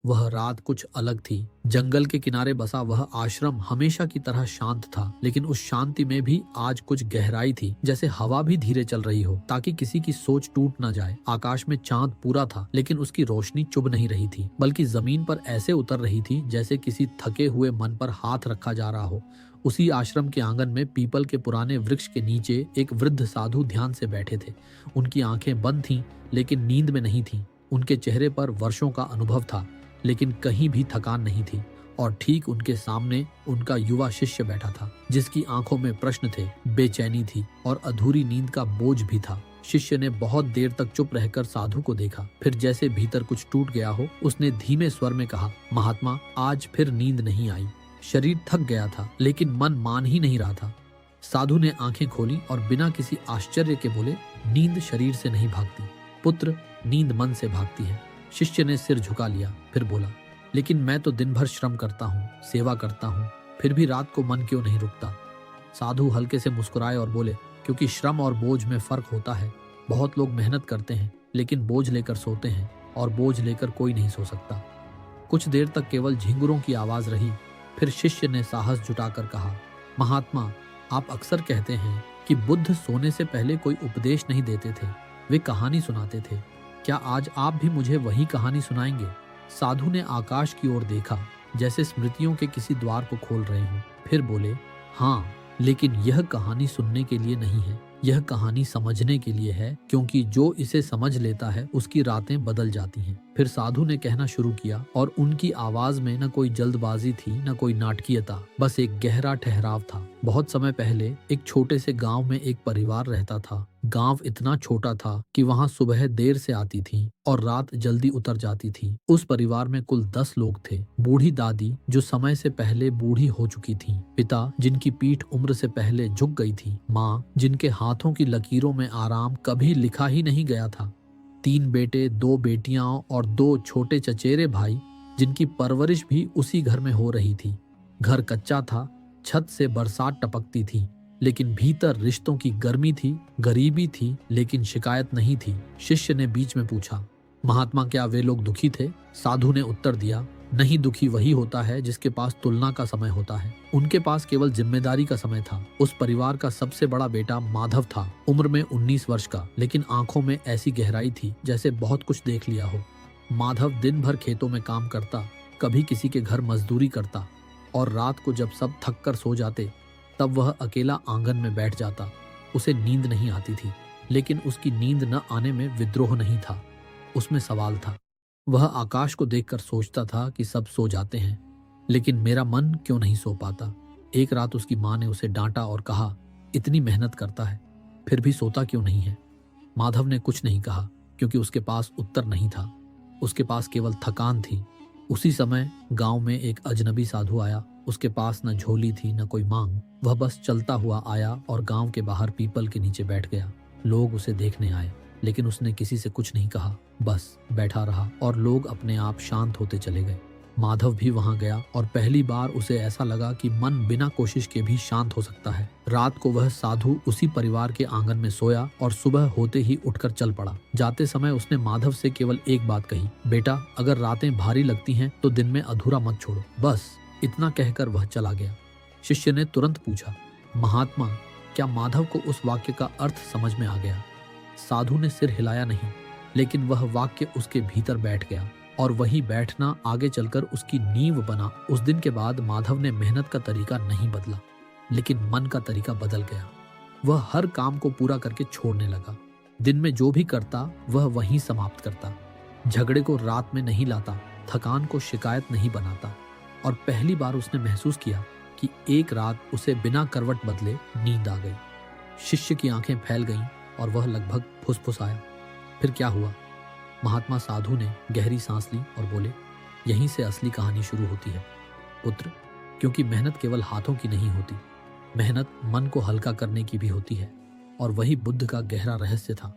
वह रात कुछ अलग थी। जंगल के किनारे बसा वह आश्रम हमेशा की तरह शांत था, लेकिन उस शांति में भी आज कुछ गहराई थी, जैसे हवा भी धीरे चल रही हो ताकि किसी की सोच टूट न जाए। आकाश में चांद पूरा था, लेकिन उसकी रोशनी चुभ नहीं रही थी, बल्कि जमीन पर ऐसे उतर रही थी जैसे किसी थके हुए मन पर हाथ रखा जा रहा हो। उसी आश्रम के आंगन में पीपल के पुराने वृक्ष के नीचे एक वृद्ध साधु ध्यान से बैठे थे। उनकी आंखें बंद थीं, लेकिन नींद में नहीं थीं। उनके चेहरे पर वर्षों का अनुभव था, लेकिन कहीं भी थकान नहीं थी। और ठीक उनके सामने उनका युवा शिष्य बैठा था, जिसकी आंखों में प्रश्न थे, बेचैनी थी और अधूरी नींद का बोझ भी था। शिष्य ने बहुत देर तक चुप रहकर साधु को देखा, फिर जैसे भीतर कुछ टूट गया हो, उसने धीमे स्वर में कहा, महात्मा, आज फिर नींद नहीं आई। शरीर थक गया था, लेकिन मन मान ही नहीं रहा था। साधु ने आंखें खोली और बिना किसी आश्चर्य के बोले, नींद शरीर से नहीं भागती पुत्र, नींद मन से भागती है। शिष्य ने सिर झुका लिया, फिर बोला, लेकिन मैं तो दिन भर श्रम करता हूँ, सेवा करता हूँ, फिर भी रात को मन क्यों नहीं रुकता। साधु हल्के से मुस्कुराए और बोले, क्योंकि श्रम और बोझ में फर्क होता है। बहुत लोग मेहनत करते हैं, लेकिन बोझ लेकर सोते हैं, और बोझ लेकर कोई नहीं सो सकता। कुछ देर तक केवल झिंगुरों की आवाज रही, फिर शिष्य ने साहस जुटाकर कहा, महात्मा, आप अक्सर कहते हैं कि बुद्ध सोने से पहले कोई उपदेश नहीं देते थे, वे कहानी सुनाते थे। क्या आज आप भी मुझे वही कहानी सुनाएंगे। साधु ने आकाश की ओर देखा, जैसे स्मृतियों के किसी द्वार को खोल रहे हों, फिर बोले, हाँ, लेकिन यह कहानी सुनने के लिए नहीं है, यह कहानी समझने के लिए है, क्योंकि जो इसे समझ लेता है उसकी रातें बदल जाती हैं। फिर साधु ने कहना शुरू किया, और उनकी आवाज में न कोई जल्दबाजी थी, न कोई नाटकीयता, बस एक गहरा ठहराव था। बहुत समय पहले एक छोटे से गांव में एक परिवार रहता था। गांव इतना छोटा था कि वहां सुबह देर से आती थी और रात जल्दी उतर जाती थी। उस परिवार में कुल 10 लोग थे। बूढ़ी दादी, जो समय से पहले बूढ़ी हो चुकी थी, पिता, जिनकी पीठ उम्र से पहले झुक गई थी, माँ, जिनके हाथों की लकीरों में आराम कभी लिखा ही नहीं गया था, 3 बेटे, 2 बेटियां और 2 छोटे चचेरे भाई, जिनकी परवरिश भी उसी घर में हो रही थी। घर कच्चा था, छत से बरसात टपकती थी, लेकिन भीतर रिश्तों की गर्मी थी, गरीबी थी, लेकिन शिकायत नहीं थी। शिष्य ने बीच में पूछा, महात्मा, क्या वे लोग दुखी थे। साधु ने उत्तर दिया, नहीं, दुखी वही होता है जिसके पास तुलना का समय होता है। उनके पास केवल जिम्मेदारी का समय था। उस परिवार का सबसे बड़ा बेटा माधव था, उम्र में 19 वर्ष का, लेकिन आंखों में ऐसी गहराई थी जैसे बहुत कुछ देख लिया हो। माधव दिन भर खेतों में काम करता, कभी किसी के घर मजदूरी करता, और रात को जब सब थक कर सो जाते, तब वह अकेला आंगन में बैठ जाता। उसे नींद नहीं आती थी, लेकिन उसकी नींद न आने में विद्रोह नहीं था, उसमें सवाल था। वह आकाश को देखकर सोचता था कि सब सो जाते हैं, लेकिन मेरा मन क्यों नहीं सो पाता। एक रात उसकी माँ ने उसे डांटा और कहा, इतनी मेहनत करता है, फिर भी सोता क्यों नहीं है। माधव ने कुछ नहीं कहा, क्योंकि उसके पास उत्तर नहीं था, उसके पास केवल थकान थी। उसी समय गांव में एक अजनबी साधु आया। उसके पास न झोली थी, न कोई मांग। वह बस चलता हुआ आया और गांव के बाहर पीपल के नीचे बैठ गया। लोग उसे देखने आए, लेकिन उसने किसी से कुछ नहीं कहा, बस बैठा रहा, और लोग अपने आप शांत होते चले गए। माधव भी वहां गया, और पहली बार उसे ऐसा लगा कि मन बिना कोशिश के भी शांत हो सकता है। रात को वह साधु उसी परिवार के आंगन में सोया, और सुबह होते ही उठकर चल पड़ा। जाते समय उसने माधव से केवल एक बात कही, बेटा, अगर रातें भारी लगती हैं तो दिन में अधूरा मत छोड़ो। बस इतना कहकर वह चला गया। शिष्य ने तुरंत पूछा, महात्मा, क्या माधव को उस वाक्य का अर्थ समझ में आ गया। साधु ने सिर हिलाया नहीं, लेकिन वह वाक्य उसके भीतर बैठ गया, और वही बैठना आगे चलकर उसकी नींव बना। उस दिन के बाद माधव ने मेहनत का तरीका नहीं बदला, लेकिन मन का तरीका बदल गया। वह हर काम को पूरा करके छोड़ने लगा। दिन में जो भी करता वह वहीं समाप्त करता। झगड़े को रात में नहीं लाता, थकान को शिकायत नहीं बनाता। और पहली बार उसने महसूस किया कि एक रात उसे बिना करवट बदले नींद आ गई। शिष्य की आंखें फैल गईं और वह लगभग फुसफुसाया। फिर क्या हुआ। महात्मा साधु ने गहरी सांस ली और बोले, यहीं से असली कहानी शुरू होती है पुत्र, क्योंकि मेहनत केवल हाथों की नहीं होती, मेहनत मन को हल्का करने की भी होती है। और वही बुद्ध का गहरा रहस्य था।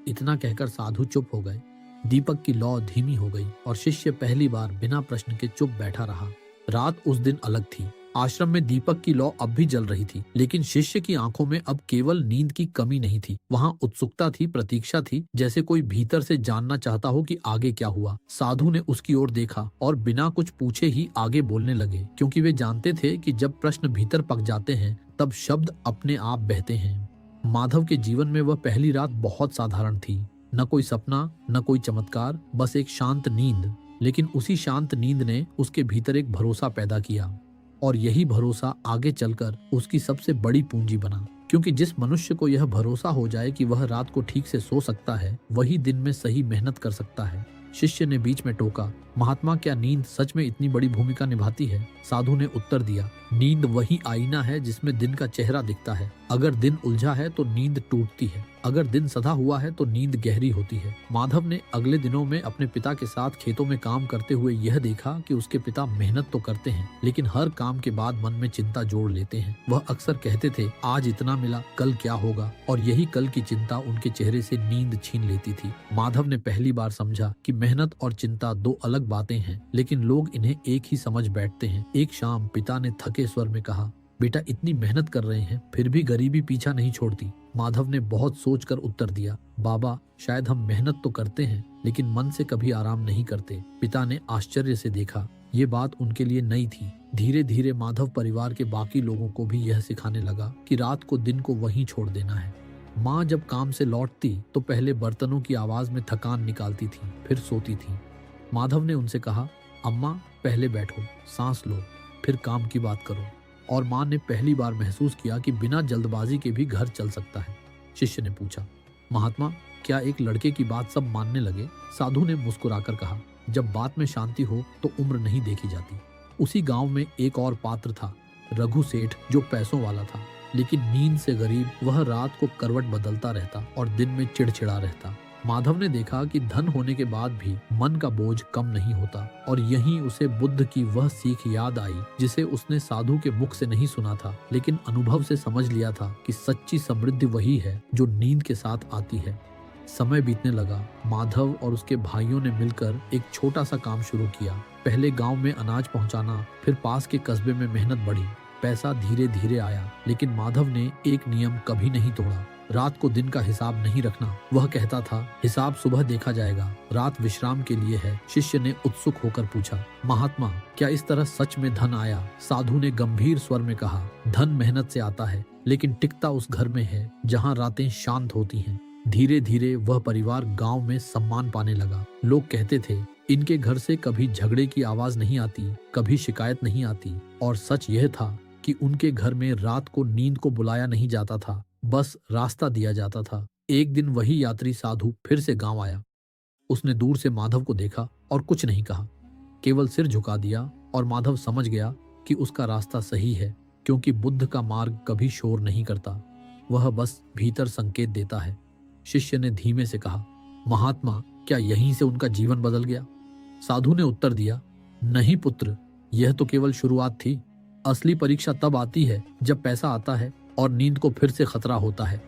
इतना कहकर साधु चुप हो गए। दीपक की लौ धीमी हो गई और शिष्य पहली बार बिना प्रश्न के चुप बैठा रहा। रात उस दिन अलग थी। आश्रम में दीपक की लौ अब भी जल रही थी, लेकिन शिष्य की आंखों में अब केवल नींद की कमी नहीं थी, वहाँ उत्सुकता थी, प्रतीक्षा थी, जैसे कोई भीतर से जानना चाहता हो कि आगे क्या हुआ। साधु ने उसकी ओर देखा और बिना कुछ पूछे ही आगे बोलने लगे, क्योंकि वे जानते थे कि जब प्रश्न भीतर पक जाते हैं तब शब्द अपने आप बहते हैं। माधव के जीवन में वह पहली रात बहुत साधारण थी, न कोई सपना, न कोई चमत्कार, बस एक शांत नींद। लेकिन उसी शांत नींद ने उसके भीतर एक भरोसा पैदा किया, और यही भरोसा आगे चलकर उसकी सबसे बड़ी पूंजी बना। क्योंकि जिस मनुष्य को यह भरोसा हो जाए कि वह रात को ठीक से सो सकता है, वही दिन में सही मेहनत कर सकता है। शिष्य ने बीच में टोका, महात्मा, क्या नींद सच में इतनी बड़ी भूमिका निभाती है? साधु ने उत्तर दिया, नींद वही आईना है जिसमें दिन का चेहरा दिखता है। अगर दिन उलझा है तो नींद टूटती है, अगर दिन सधा हुआ है तो नींद गहरी होती है। माधव ने अगले दिनों में अपने पिता के साथ खेतों में काम करते हुए यह देखा कि उसके पिता मेहनत तो करते हैं, लेकिन हर काम के बाद मन में चिंता जोड़ लेते हैं। वह अक्सर कहते थे, आज इतना मिला, कल क्या होगा, और यही कल की चिंता उनके चेहरे से नींद छीन लेती थी। माधव ने पहली बार समझा कि मेहनत और चिंता दो अलग बातें हैं, लेकिन लोग इन्हें एक ही समझ बैठते हैं। एक शाम पिता ने थके स्वर में कहा, बेटा, इतनी मेहनत कर रहे हैं फिर भी गरीबी पीछा नहीं छोड़ती। माधव ने बहुत सोचकर उत्तर दिया, बाबा, शायद हम मेहनत तो करते हैं लेकिन मन से कभी आराम नहीं करते। पिता ने आश्चर्य से देखा, ये बात उनके लिए नई थी। धीरे धीरे माधव परिवार के बाकी लोगों को भी यह सिखाने लगा कि रात को दिन को वहीं छोड़ देना है। माँ जब काम से लौटती तो पहले बर्तनों की आवाज में थकान निकालती थी, फिर सोती थी। माधव ने उनसे कहा, अम्मा, पहले बैठो, सांस लो, फिर काम की बात करो। और माँ ने पहली बार महसूस किया कि बिना जल्दबाजी के भी घर चल सकता है। शिष्य ने पूछा, महात्मा, क्या एक लड़के की बात सब मानने लगे? साधु ने मुस्कुराकर कहा, जब बात में शांति हो तो उम्र नहीं देखी जाती। उसी गांव में एक और पात्र था, रघु सेठ, जो पैसों वाला था, लेकिन नींद से गरीब। वह रात को करवट बदलता रहता और दिन में चिड़चिड़ा रहता। माधव ने देखा कि धन होने के बाद भी मन का बोझ कम नहीं होता, और यहीं उसे बुद्ध की वह सीख याद आई जिसे उसने साधु के मुख से नहीं सुना था, लेकिन अनुभव से समझ लिया था कि सच्ची समृद्धि वही है जो नींद के साथ आती है। समय बीतने लगा। माधव और उसके भाइयों ने मिलकर एक छोटा सा काम शुरू किया। पहले गांव में अनाज पहुंचाना, फिर पास के कस्बे में मेहनत बढ़ी। पैसा धीरे धीरे आया, लेकिन माधव ने एक नियम कभी नहीं तोड़ा, रात को दिन का हिसाब नहीं रखना। वह कहता था, हिसाब सुबह देखा जाएगा, रात विश्राम के लिए है। शिष्य ने उत्सुक होकर पूछा, महात्मा, क्या इस तरह सच में धन आया? साधु ने गंभीर स्वर में कहा, धन मेहनत से आता है, लेकिन टिकता उस घर में है जहाँ रातें शांत होती हैं। धीरे धीरे वह परिवार गांव में सम्मान पाने लगा। लोग कहते थे, इनके घर से कभी झगड़े की आवाज नहीं आती, कभी शिकायत नहीं आती। और सच यह था कि उनके घर में रात को नींद को बुलाया नहीं जाता था, बस रास्ता दिया जाता था। एक दिन वही यात्री साधु फिर से गांव आया। उसने दूर से माधव को देखा और कुछ नहीं कहा, केवल सिर झुका दिया। और माधव समझ गया कि उसका रास्ता सही है, क्योंकि बुद्ध का मार्ग कभी शोर नहीं करता, वह बस भीतर संकेत देता है। शिष्य ने धीमे से कहा, महात्मा, क्या यहीं से उनका जीवन बदल गया? साधु ने उत्तर दिया, नहीं पुत्र, यह तो केवल शुरुआत थी। असली परीक्षा तब आती है जब पैसा आता है और नींद को फिर से खतरा होता है।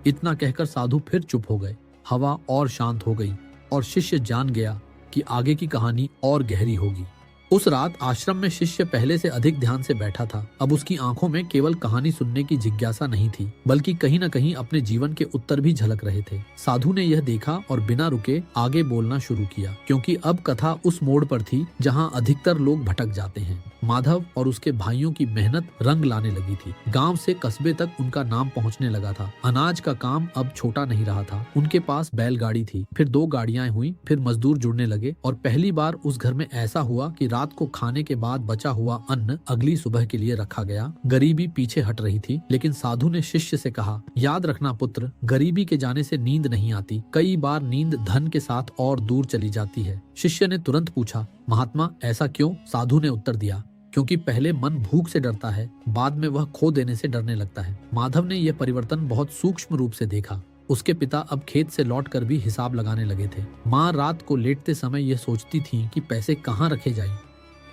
इतना कहकर साधु फिर चुप हो गए। हवा और शांत हो गई और शिष्य जान गया कि आगे की कहानी और गहरी होगी। उस रात आश्रम में शिष्य पहले से अधिक ध्यान से बैठा था। अब उसकी आंखों में केवल कहानी सुनने की जिज्ञासा नहीं थी, बल्कि कहीं न कहीं अपने जीवन के उत्तर भी झलक रहे थे। साधु ने यह देखा और बिना रुके आगे बोलना शुरू किया, क्योंकि अब कथा उस मोड़ पर थी जहां अधिकतर लोग भटक जाते हैं। माधव और उसके भाइयों की मेहनत रंग लाने लगी थी। गांव से कस्बे तक उनका नाम पहुंचने लगा था। अनाज का काम अब छोटा नहीं रहा था। उनके पास बैलगाड़ी थी, फिर 2 गाड़ियां हुई, फिर मजदूर जुड़ने लगे, और पहली बार उस घर में ऐसा हुआ कि रात को खाने के बाद बचा हुआ अन्न अगली सुबह के लिए रखा गया। गरीबी पीछे हट रही थी, लेकिन साधु ने शिष्य से कहा, याद रखना पुत्र, गरीबी के जाने से नींद नहीं आती, कई बार नींद धन के साथ और दूर चली जाती है। शिष्य ने तुरंत पूछा, महात्मा, ऐसा क्यों? साधु ने उत्तर दिया, क्योंकि पहले मन भूख से डरता है, बाद में वह खो देने से डरने लगता है। माधव ने यह परिवर्तन बहुत सूक्ष्म रूप से देखा। उसके पिता अब खेत से लौटकर भी हिसाब लगाने लगे थे। माँ रात को लेटते समय यह सोचती थी कि पैसे कहाँ रखे जाएं।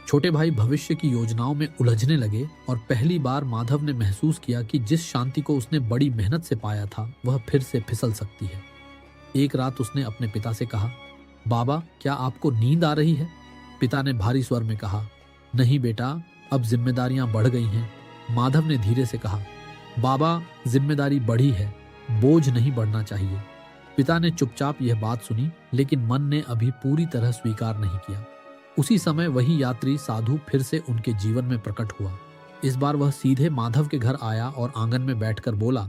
छोटे भाई भविष्य की योजनाओं में उलझने लगे, और पहली बार माधव ने महसूस किया कि जिस शांति को उसने बड़ी मेहनत से पाया था, वह फिर से फिसल सकती है। एक रात उसने अपने पिता से कहा, बाबा, क्या आपको नींद आ रही है? पिता ने भारी स्वर में कहा, नहीं बेटा, अब जिम्मेदारियां बढ़ गई हैं। माधव ने धीरे से कहा, बाबा, जिम्मेदारी बढ़ी है, बोझ नहीं बढ़ना चाहिए। पिता ने चुपचाप यह बात सुनी, लेकिन मन ने अभी पूरी तरह स्वीकार नहीं किया। उसी समय वही यात्री साधु फिर से उनके जीवन में प्रकट हुआ। इस बार वह सीधे माधव के घर आया और आंगन में बैठकर बोला,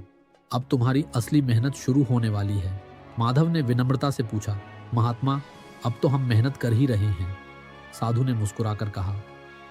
अब तुम्हारी असली मेहनत शुरू होने वाली है। माधव ने विनम्रता से पूछा, महात्मा, अब तो हम मेहनत कर ही रहे हैं। साधु ने मुस्कुराकर कहा,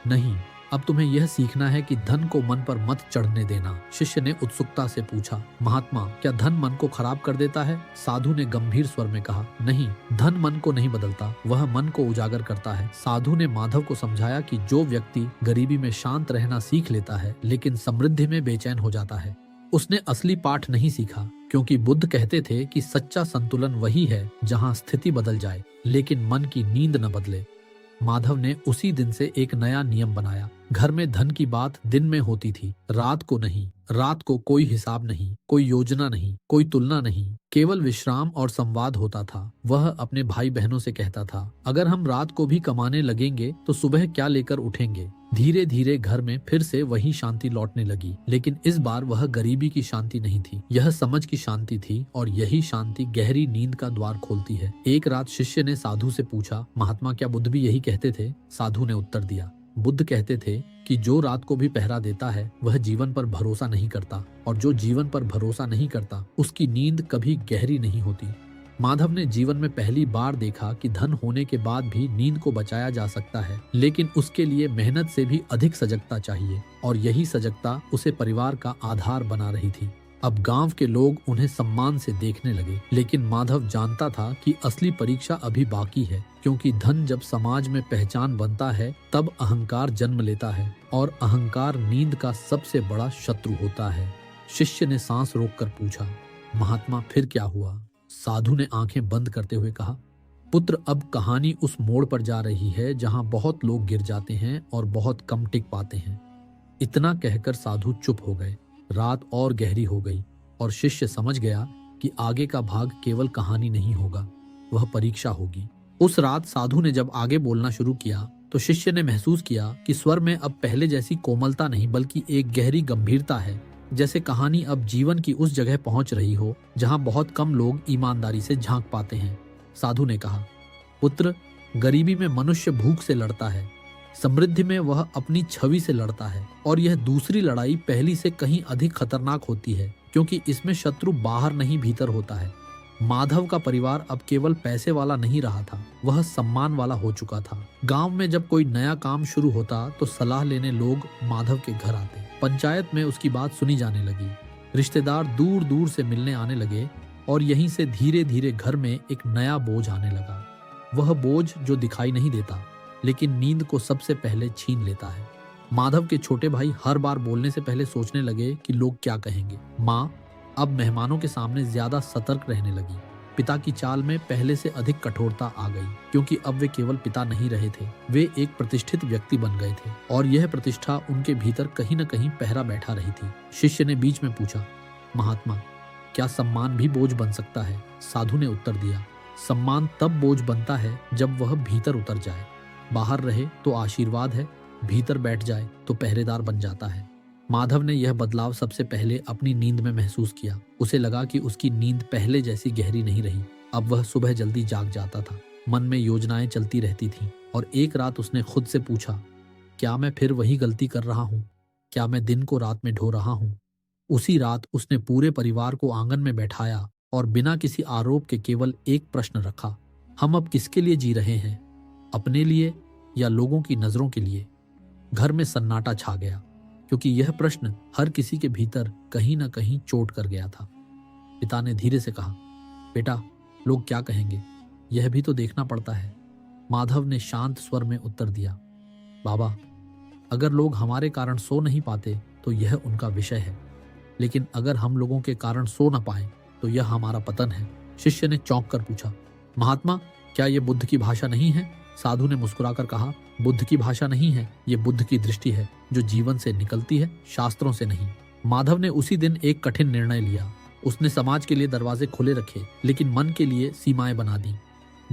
नहीं, अब तुम्हें यह सीखना है कि धन को मन पर मत चढ़ने देना। शिष्य ने उत्सुकता से पूछा, महात्मा, क्या धन मन को खराब कर देता है? साधु ने गंभीर स्वर में कहा, नहीं, धन मन को नहीं बदलता, वह मन को उजागर करता है। साधु ने माधव को समझाया कि जो व्यक्ति गरीबी में शांत रहना सीख लेता है लेकिन समृद्धि में बेचैन हो जाता है, उसने असली पाठ नहीं सीखा, क्योंकि बुद्ध कहते थे कि सच्चा संतुलन वही है जहाँ स्थिति बदल जाए लेकिन मन की नींद न बदले। माधव ने उसी दिन से एक नया नियम बनाया। घर में धन की बात दिन में होती थी, रात को नहीं। रात को कोई हिसाब नहीं, कोई योजना नहीं, कोई तुलना नहीं, केवल विश्राम और संवाद होता था। वह अपने भाई बहनों से कहता था, अगर हम रात को भी कमाने लगेंगे तो सुबह क्या लेकर उठेंगे? धीरे धीरे घर में फिर से वही शांति लौटने लगी, लेकिन इस बार वह गरीबी की शांति नहीं थी, यह समझ की शांति थी, और यही शांति गहरी नींद का द्वार खोलती है। एक रात शिष्य ने साधु से पूछा, महात्मा, क्या बुद्ध भी यही कहते थे? साधु ने उत्तर दिया, बुद्ध कहते थे कि जो रात को भी पहरा देता है वह जीवन पर भरोसा नहीं करता, और जो जीवन पर भरोसा नहीं करता उसकी नींद कभी गहरी नहीं होती। माधव ने जीवन में पहली बार देखा कि धन होने के बाद भी नींद को बचाया जा सकता है, लेकिन उसके लिए मेहनत से भी अधिक सजगता चाहिए, और यही सजगता उसे परिवार का आधार बना रही थी। अब गांव के लोग उन्हें सम्मान से देखने लगे, लेकिन माधव जानता था कि असली परीक्षा अभी बाकी है, क्योंकि धन जब समाज में पहचान बनता है तब अहंकार जन्म लेता है, और अहंकार नींद का सबसे बड़ा शत्रु होता है। शिष्य ने सांस रोककर पूछा, महात्मा, फिर क्या हुआ? साधु ने आंखें बंद करते हुए कहा, पुत्र, अब कहानी उस मोड़ पर जा रही है जहां बहुत लोग गिर जाते हैं और बहुत कम टिक पाते हैं। इतना कहकर साधु चुप हो गए। रात और गहरी हो गई और शिष्य समझ गया कि आगे का भाग केवल कहानी नहीं होगा, वह परीक्षा होगी। उस रात साधु ने जब आगे बोलना शुरू किया तो शिष्य ने महसूस किया कि स्वर में अब पहले जैसी कोमलता नहीं बल्कि एक गहरी गंभीरता है, जैसे कहानी अब जीवन की उस जगह पहुंच रही हो जहां बहुत कम लोग ईमानदारी से झांक पाते हैं। साधु ने कहा, पुत्र, गरीबी में मनुष्य भूख से लड़ता है, समृद्धि में वह अपनी छवि से लड़ता है, और यह दूसरी लड़ाई पहली से कहीं अधिक खतरनाक होती है, क्योंकि इसमें शत्रु बाहर नहीं भीतर होता है। माधव का परिवार अब केवल पैसे वाला नहीं रहा था, वह सम्मान वाला हो चुका था। गांव में जब कोई नया काम शुरू होता तो सलाह लेने लोग माधव के घर आते। पंचायत में उसकी बात सुनी जाने लगी, रिश्तेदार दूर दूर से मिलने आने लगे, और यहीं से धीरे धीरे घर में एक नया बोझ आने लगा। वह बोझ जो दिखाई नहीं देता लेकिन नींद को सबसे पहले छीन लेता है। माधव के छोटे भाई हर बार बोलने से पहले सोचने लगे कि लोग क्या कहेंगे। माँ अब मेहमानों के सामने ज्यादा सतर्क रहने लगी। पिता की चाल में पहले से अधिक कठोरता आ गई, क्योंकि अब वे केवल पिता नहीं रहे थे, वे एक प्रतिष्ठित व्यक्ति बन गए थे, और यह प्रतिष्ठा उनके भीतर कहीं न कहीं पहरा बैठा रही थी। शिष्य ने बीच में पूछा, महात्मा, क्या सम्मान भी बोझ बन सकता है? साधु ने उत्तर दिया, सम्मान तब बोझ बनता है जब वह भीतर उतर जाए। बाहर रहे तो आशीर्वाद है, भीतर बैठ जाए तो पहरेदार बन जाता है। माधव ने यह बदलाव सबसे पहले अपनी नींद में महसूस किया। उसे लगा कि उसकी नींद पहले जैसी गहरी नहीं रही। अब वह सुबह जल्दी जाग जाता था, मन में योजनाएं चलती रहती थीं, और एक रात उसने खुद से पूछा, क्या मैं फिर वही गलती कर रहा हूँ? क्या मैं दिन को रात में ढो रहा हूँ? उसी रात उसने पूरे परिवार को आंगन में बैठाया और बिना किसी आरोप के केवल एक प्रश्न रखा, हम अब किसके लिए जी रहे हैं, अपने लिए या लोगों की नजरों के लिए? घर में सन्नाटा छा गया, क्योंकि यह प्रश्न हर किसी के भीतर कहीं ना कहीं चोट कर गया था। पिता ने धीरे से कहा, बेटा, लोग क्या कहेंगे, यह भी तो देखना पड़ता है। माधव ने शांत स्वर में उत्तर दिया, बाबा, अगर लोग हमारे कारण सो नहीं पाते तो यह उनका विषय है, लेकिन अगर हम लोगों के कारण सो न पाए तो यह हमारा पतन है। शिष्य ने चौंक कर पूछा, महात्मा, क्या यह बुद्ध की भाषा नहीं है? साधु ने मुस्कुराकर कहा, बुद्ध की भाषा नहीं है, ये बुद्ध की दृष्टि है जो जीवन से निकलती है, शास्त्रों से नहीं। माधव ने उसी दिन एक कठिन निर्णय लिया। उसने समाज के लिए दरवाजे खुले रखे, लेकिन मन के लिए सीमाएं बना दी।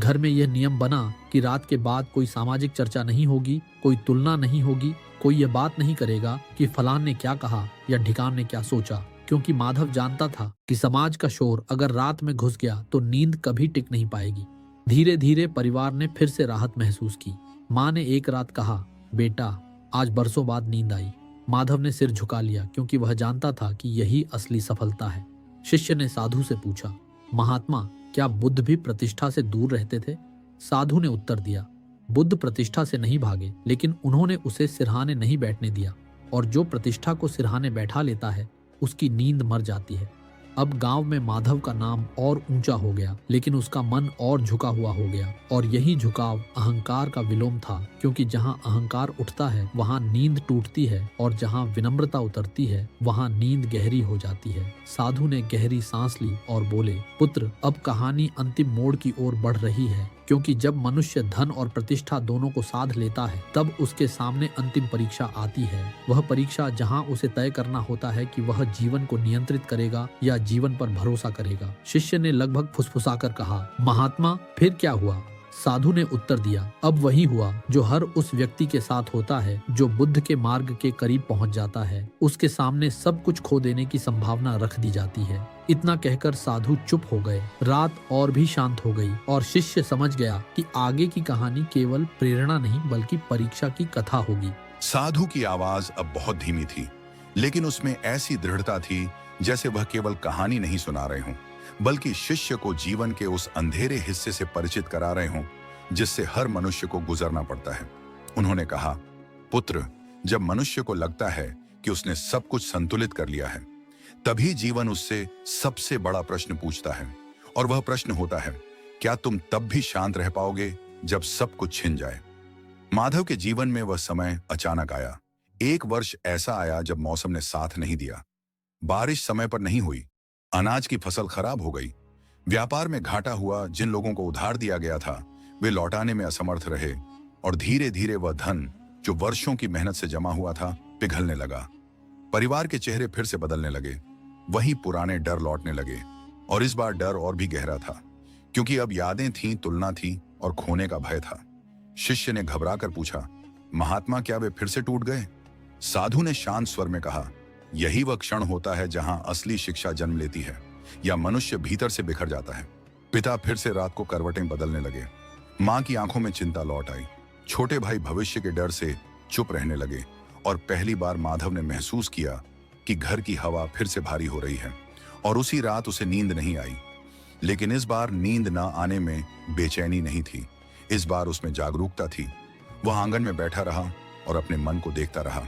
घर में यह नियम बना कि रात के बाद कोई सामाजिक चर्चा नहीं होगी, कोई तुलना नहीं होगी, कोई यह बात नहीं करेगा कि फलान ने क्या कहा या ढिकान ने क्या सोचा, क्योंकि माधव जानता था कि समाज का शोर अगर रात में घुस गया तो नींद कभी टिक नहीं पाएगी। धीरे धीरे परिवार ने फिर से राहत महसूस की। माँ ने एक रात कहा, बेटा आज बरसों बाद नींद आई। माधव ने सिर झुका लिया क्योंकि वह जानता था कि यही असली सफलता है। शिष्य ने साधु से पूछा, महात्मा क्या बुद्ध भी प्रतिष्ठा से दूर रहते थे? साधु ने उत्तर दिया, बुद्ध प्रतिष्ठा से नहीं भागे, लेकिन उन्होंने उसे सिरहाने नहीं बैठने दिया, और जो प्रतिष्ठा को सिरहाने बैठा लेता है उसकी नींद मर जाती है। अब गांव में माधव का नाम और ऊंचा हो गया, लेकिन उसका मन और झुका हुआ हो गया, और यही झुकाव अहंकार का विलोम था, क्योंकि जहां अहंकार उठता है वहां नींद टूटती है, और जहां विनम्रता उतरती है वहां नींद गहरी हो जाती है। साधु ने गहरी सांस ली और बोले, पुत्र अब कहानी अंतिम मोड़ की ओर बढ़ रही है, क्योंकि जब मनुष्य धन और प्रतिष्ठा दोनों को साध लेता है तब उसके सामने अंतिम परीक्षा आती है। वह परीक्षा जहां उसे तय करना होता है कि वह जीवन को नियंत्रित करेगा या जीवन पर भरोसा करेगा। शिष्य ने लगभग फुसफुसाकर कहा, महात्मा फिर क्या हुआ? साधु ने उत्तर दिया, अब वही हुआ जो हर उस व्यक्ति के साथ होता है जो बुद्ध के मार्ग के करीब पहुंच जाता है। उसके सामने सब कुछ खो देने की संभावना रख दी जाती है। इतना कहकर साधु चुप हो गए। रात और भी शांत हो गई और शिष्य समझ गया कि आगे की कहानी केवल प्रेरणा नहीं बल्कि परीक्षा की कथा होगी। साधु की आवाज अब बहुत धीमी थी, लेकिन उसमें ऐसी दृढ़ता थी जैसे वह केवल कहानी नहीं सुना रहे हों, बल्कि शिष्य को जीवन के उस अंधेरे हिस्से से परिचित करा रहे हों जिससे हर मनुष्य को गुजरना पड़ता है। उन्होंने कहा, पुत्र जब मनुष्य को लगता है कि उसने सब कुछ संतुलित कर लिया है, तभी जीवन उससे सबसे बड़ा प्रश्न पूछता है, और वह प्रश्न होता है, क्या तुम तब भी शांत रह पाओगे जब सब कुछ छिन जाए? माधव के जीवन में वह समय अचानक आया। एक वर्ष ऐसा आया जब मौसम ने साथ नहीं दिया, बारिश समय पर नहीं हुई, अनाज की फसल खराब हो गई, व्यापार में घाटा हुआ, जिन लोगों को उधार दिया गया था वे लौटाने में असमर्थ रहे, और धीरे धीरे वह धन जो वर्षों की मेहनत से जमा हुआ था पिघलने लगा। परिवार के चेहरे फिर से बदलने लगे, वही पुराने डर लौटने लगे, और इस बार डर और भी गहरा था, क्योंकि अब यादें थीं, तुलना थी और खोने का भय था। शिष्य ने घबराकर पूछा, महात्मा क्या वे फिर से टूट गए? साधु ने शांत स्वर में कहा, यही वह क्षण होता है जहां असली शिक्षा जन्म लेती है, या मनुष्य भीतर से बिखर जाता है। पिता फिर से रात को करवटें बदलने लगे। मां की आंखों में चिंता लौट आई। छोटे भाई भविष्य के डर से चुप रहने लगे, और पहली बार माधव ने महसूस किया कि घर की हवा फिर से भारी हो रही है। और उसी रात उसे नींद नहीं आई, लेकिन इस बार नींद न आने में बेचैनी नहीं थी, इस बार उसमें जागरूकता थी। वह आंगन में बैठा रहा और अपने मन को देखता रहा।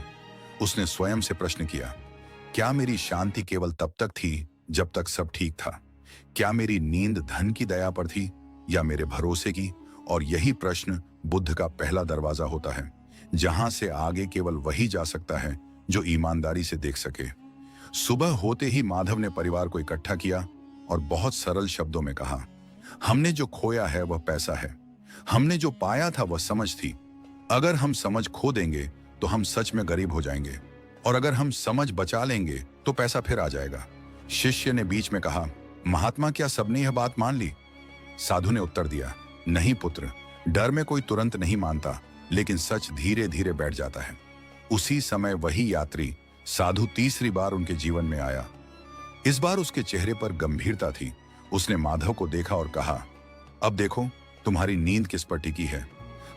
उसने स्वयं से प्रश्न किया, क्या मेरी शांति केवल तब तक थी जब तक सब ठीक था? क्या मेरी नींद धन की दया पर थी या मेरे भरोसे की? और यही प्रश्न बुद्ध का पहला दरवाजा होता है, जहां से आगे केवल वही जा सकता है जो ईमानदारी से देख सके। सुबह होते ही माधव ने परिवार को इकट्ठा किया और बहुत सरल शब्दों में कहा, हमने जो खोया है वह पैसा है, हमने जो पाया था वह समझ थी। अगर हम समझ खो देंगे तो हम सच में गरीब हो जाएंगे, और अगर हम समझ बचा लेंगे तो पैसा फिर आ जाएगा। शिष्य ने बीच में कहा, महात्मा क्या सबने यह बात मान ली? साधु ने उत्तर दिया, नहीं पुत्र, डर में कोई तुरंत नहीं मानता, लेकिन सच धीरे धीरे बैठ जाता है। उसी समय वही यात्री साधु तीसरी बार उनके जीवन में आया। इस बार उसके चेहरे पर गंभीरता थी। उसने माधव को देखा और कहा, अब देखो तुम्हारी नींद किस पर टिकी है,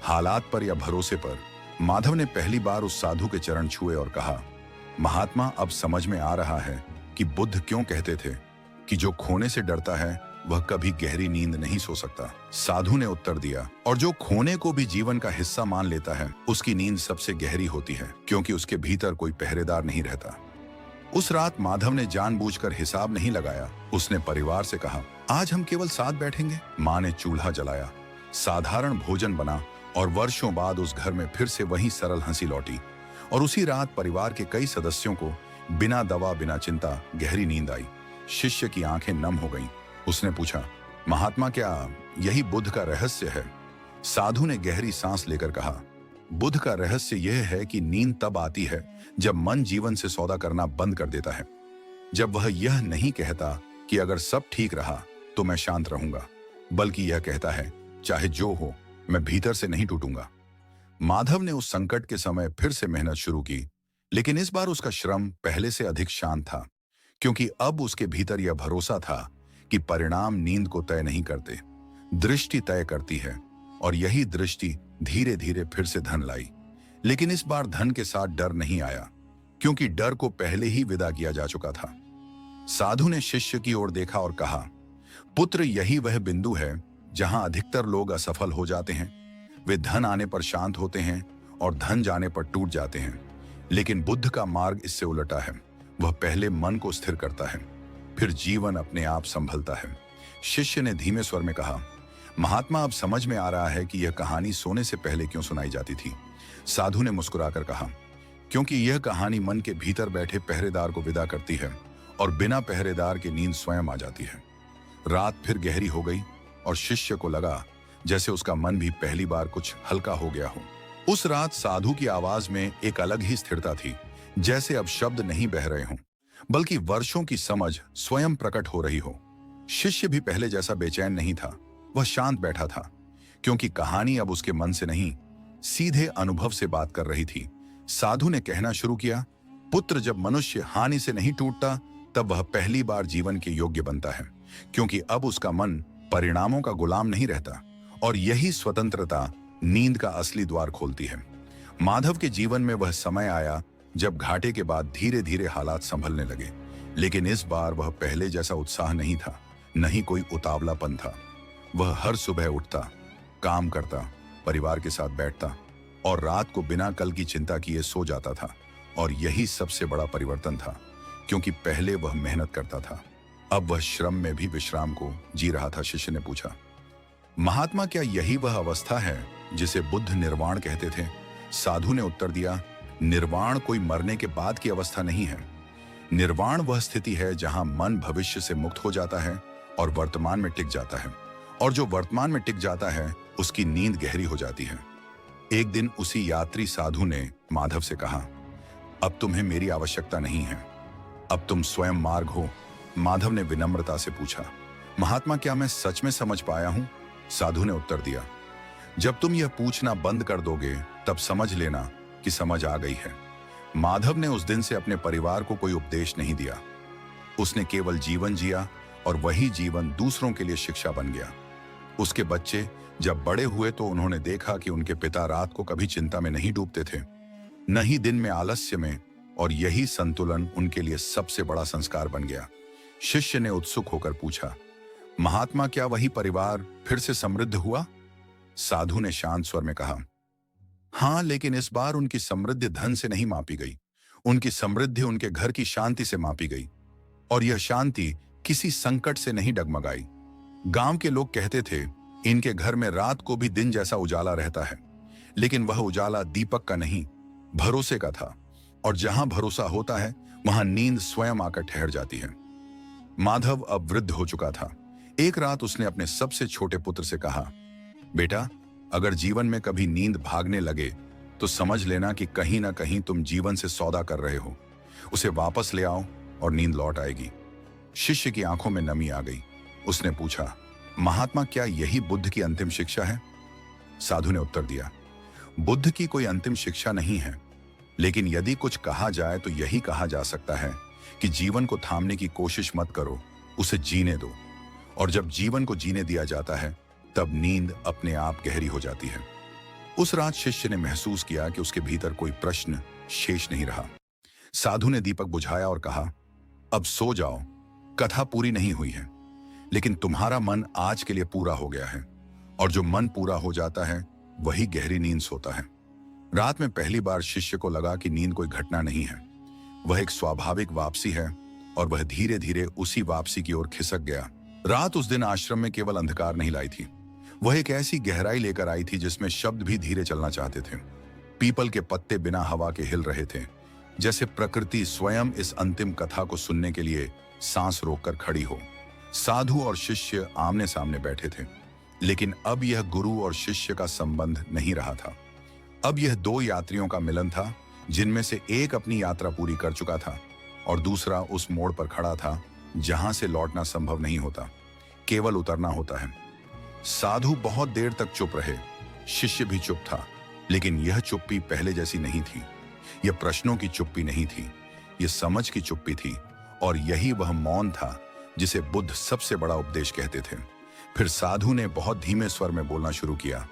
हालात पर या भरोसे पर? माधव ने पहली बार उस साधु के चरण छुए और कहा, महात्मा अब समझ में आ रहा है कि बुद्ध क्यों कहते थे कि जो खोने से डरता है वह कभी गहरी नींद नहीं सो सकता। साधु ने उत्तर दिया, और जो खोने को भी जीवन का हिस्सा मान लेता है उसकी नींद सबसे गहरी होती है, क्योंकि उसके भीतर कोई पहरेदार नहीं रहता। उस रात माधव ने जानबूझकर हिसाब नहीं लगाया। उसने परिवार से कहा, आज हम केवल साथ बैठेंगे। माँ ने चूल्हा जलाया, साधारण भोजन बना, और वर्षों बाद उस घर में फिर से वही सरल हंसी लौटी। और उसी रात परिवार के कई सदस्यों को बिना दवा बिना चिंता गहरी नींद आई। शिष्य की आंखें नम हो गईं। उसने पूछा, महात्मा क्या यही बुद्ध का रहस्य है? साधु ने गहरी सांस लेकर कहा, बुद्ध का रहस्य यह है कि नींद तब आती है जब मन जीवन से सौदा करना बंद कर देता है, जब वह यह नहीं कहता कि अगर सब ठीक रहा तो मैं शांत रहूंगा, बल्कि यह कहता है चाहे जो हो, मैं भीतर से नहीं टूटूंगा। माधव ने उस संकट के समय फिर से मेहनत शुरू की, लेकिन इस बार उसका श्रम पहले से अधिक शांत था, क्योंकि अब उसके भीतर यह भरोसा था कि परिणाम नींद को तय नहीं करते, दृष्टि तय करती है। और यही दृष्टि धीरे धीरे फिर से धन लाई। लेकिन इस बार धन के साथ डर नहीं आया, क्योंकि डर को पहले ही विदा किया जा चुका था। साधु ने शिष्य की ओर देखा और कहा, पुत्र, यही वह बिंदु है जहां अधिकतर लोग असफल हो जाते हैं। वे धन आने पर शांत होते हैं और धन जाने पर टूट जाते हैं। लेकिन बुद्ध का मार्ग इससे उल्टा है। वह पहले मन को स्थिर करता है, फिर जीवन अपने आप संभलता है। शिष्य ने धीमे स्वर में कहा, महात्मा, अब समझ में आ रहा है कि यह कहानी सोने से पहले क्यों सुनाई जाती थी। साधु ने मुस्कुराकर कहा, क्योंकि यह कहानी मन के भीतर बैठे पहरेदार को विदा करती है और बिना पहरेदार के नींद स्वयं आ जाती है। रात फिर गहरी हो गई और शिष्य को लगा जैसे उसका मन भी पहली बार कुछ हल्का हो गया हो। उस रात साधु की आवाज में एक अलग ही स्थिरता थी, जैसे अब शब्द नहीं बह रहे हों, बल्कि वर्षों की समझ स्वयं प्रकट हो रही हो। शिष्य भी पहले जैसा बेचैन नहीं था, वह शांत बैठा था, क्योंकि कहानी अब उसके मन से नहीं, सीधे अनुभव से बात कर रही थी। साधु ने कहना शुरू किया, पुत्र, जब मनुष्य हानि से नहीं टूटता, तब वह पहली बार जीवन के योग्य बनता है, क्योंकि अब उसका मन परिणामों का गुलाम नहीं रहता। और यही स्वतंत्रता नींद का असली द्वार खोलती है। माधव के जीवन में वह समय आया जब घाटे के बाद धीरे धीरे हालात संभलने लगे। लेकिन इस बार वह पहले जैसा उत्साह नहीं था, न ही कोई उतावलापन था। वह हर सुबह उठता, काम करता, परिवार के साथ बैठता और रात को बिना कल की चिंता किए सो जाता था। और यही सबसे बड़ा परिवर्तन था, क्योंकि पहले वह मेहनत करता था, अब वह श्रम में भी विश्राम को जी रहा था। शिष्य ने पूछा, महात्मा, क्या यही वह अवस्था है जिसे बुद्ध निर्वाण कहते थे? साधु ने उत्तर दिया, निर्वाण कोई मरने के बाद की अवस्था नहीं है। निर्वाण वह स्थिति है जहां मन भविष्य से मुक्त हो जाता है और वर्तमान में टिक जाता है। और जो वर्तमान में टिक जाता है, उसकी नींद गहरी हो जाती है। एक दिन उसी यात्री साधु ने माधव से कहा, अब तुम्हें मेरी आवश्यकता नहीं है, अब तुम स्वयं मार्ग हो। माधव ने विनम्रता से पूछा, महात्मा, क्या मैं सच में समझ पाया हूं? साधु ने उत्तर दिया, जब तुम यह पूछना बंद कर दोगे, तब समझ लेना कि समझ आ गई है। माधव ने उस दिन से अपने परिवार को कोई उपदेश नहीं दिया। उसने केवल जीवन जिया और वही जीवन दूसरों के लिए शिक्षा बन गया। उसके बच्चे जब बड़े हुए तो उन्होंने देखा कि उनके पिता रात को कभी चिंता में नहीं डूबते थे, न ही दिन में आलस्य में, और यही संतुलन उनके लिए सबसे बड़ा संस्कार बन गया। शिष्य ने उत्सुक होकर पूछा, महात्मा, क्या वही परिवार फिर से समृद्ध हुआ? साधु ने शांत स्वर में कहा, हाँ, लेकिन इस बार उनकी समृद्धि धन से नहीं मापी गई। उनकी समृद्धि उनके घर की शांति से मापी गई, और यह शांति किसी संकट से नहीं डगमगाई। गांव के लोग कहते थे, इनके घर में रात को भी दिन जैसा उजाला रहता है, लेकिन वह उजाला दीपक का नहीं, भरोसे का था। और जहां भरोसा होता है, वहां नींद स्वयं आकर ठहर जाती है। माधव अब वृद्ध हो चुका था। एक रात उसने अपने सबसे छोटे पुत्र से कहा, बेटा, अगर जीवन में कभी नींद भागने लगे तो समझ लेना कि कहीं ना कहीं तुम जीवन से सौदा कर रहे हो। उसे वापस ले आओ और नींद लौट आएगी। शिष्य की आंखों में नमी आ गई। उसने पूछा, महात्मा, क्या यही बुद्ध की अंतिम शिक्षा है? साधु ने उत्तर दिया, बुद्ध की कोई अंतिम शिक्षा नहीं है, लेकिन यदि कुछ कहा जाए तो यही कहा जा सकता है कि जीवन को थामने की कोशिश मत करो, उसे जीने दो। और जब जीवन को जीने दिया जाता है, तब नींद अपने आप गहरी हो जाती है। उस रात शिष्य ने महसूस किया कि उसके भीतर कोई प्रश्न शेष नहीं रहा। साधु ने दीपक बुझाया और कहा, अब सो जाओ, कथा पूरी नहीं हुई है, लेकिन तुम्हारा मन आज के लिए पूरा हो गया है। और जो मन पूरा हो जाता है, वही गहरी नींद सोता है। रात में पहली बार शिष्य को लगा कि नींद कोई घटना नहीं है, वह एक स्वाभाविक वापसी है, और वह धीरे धीरे उसी वापसी की ओर खिसक गया। रात उस दिन आश्रम में केवल अंधकार नहीं लाई थी, वह एक ऐसी गहराई लेकर आई थी जिसमें शब्द भी धीरे चलना चाहते थे। पीपल के पत्ते बिना हवा के हिल रहे थे, जैसे प्रकृति स्वयं इस अंतिम कथा को सुनने के लिए सांस रोककर खड़ी हो। साधु और शिष्य आमने सामने बैठे थे, लेकिन अब यह गुरु और शिष्य का संबंध नहीं रहा था। अब यह दो यात्रियों का मिलन था, जिनमें से एक अपनी यात्रा पूरी कर चुका था और दूसरा उस मोड़ पर खड़ा था जहां से लौटना संभव नहीं होता, केवल उतरना होता है। साधु बहुत देर तक चुप रहे। शिष्य भी चुप था, लेकिन यह चुप्पी पहले जैसी नहीं थी। यह प्रश्नों की चुप्पी नहीं थी, यह समझ की चुप्पी थी। और यही वह मौन था जिसे बुद्ध सबसे बड़ा उपदेश कहते थे। फिर साधु ने बहुत धीमे स्वर में बोलना शुरू किया।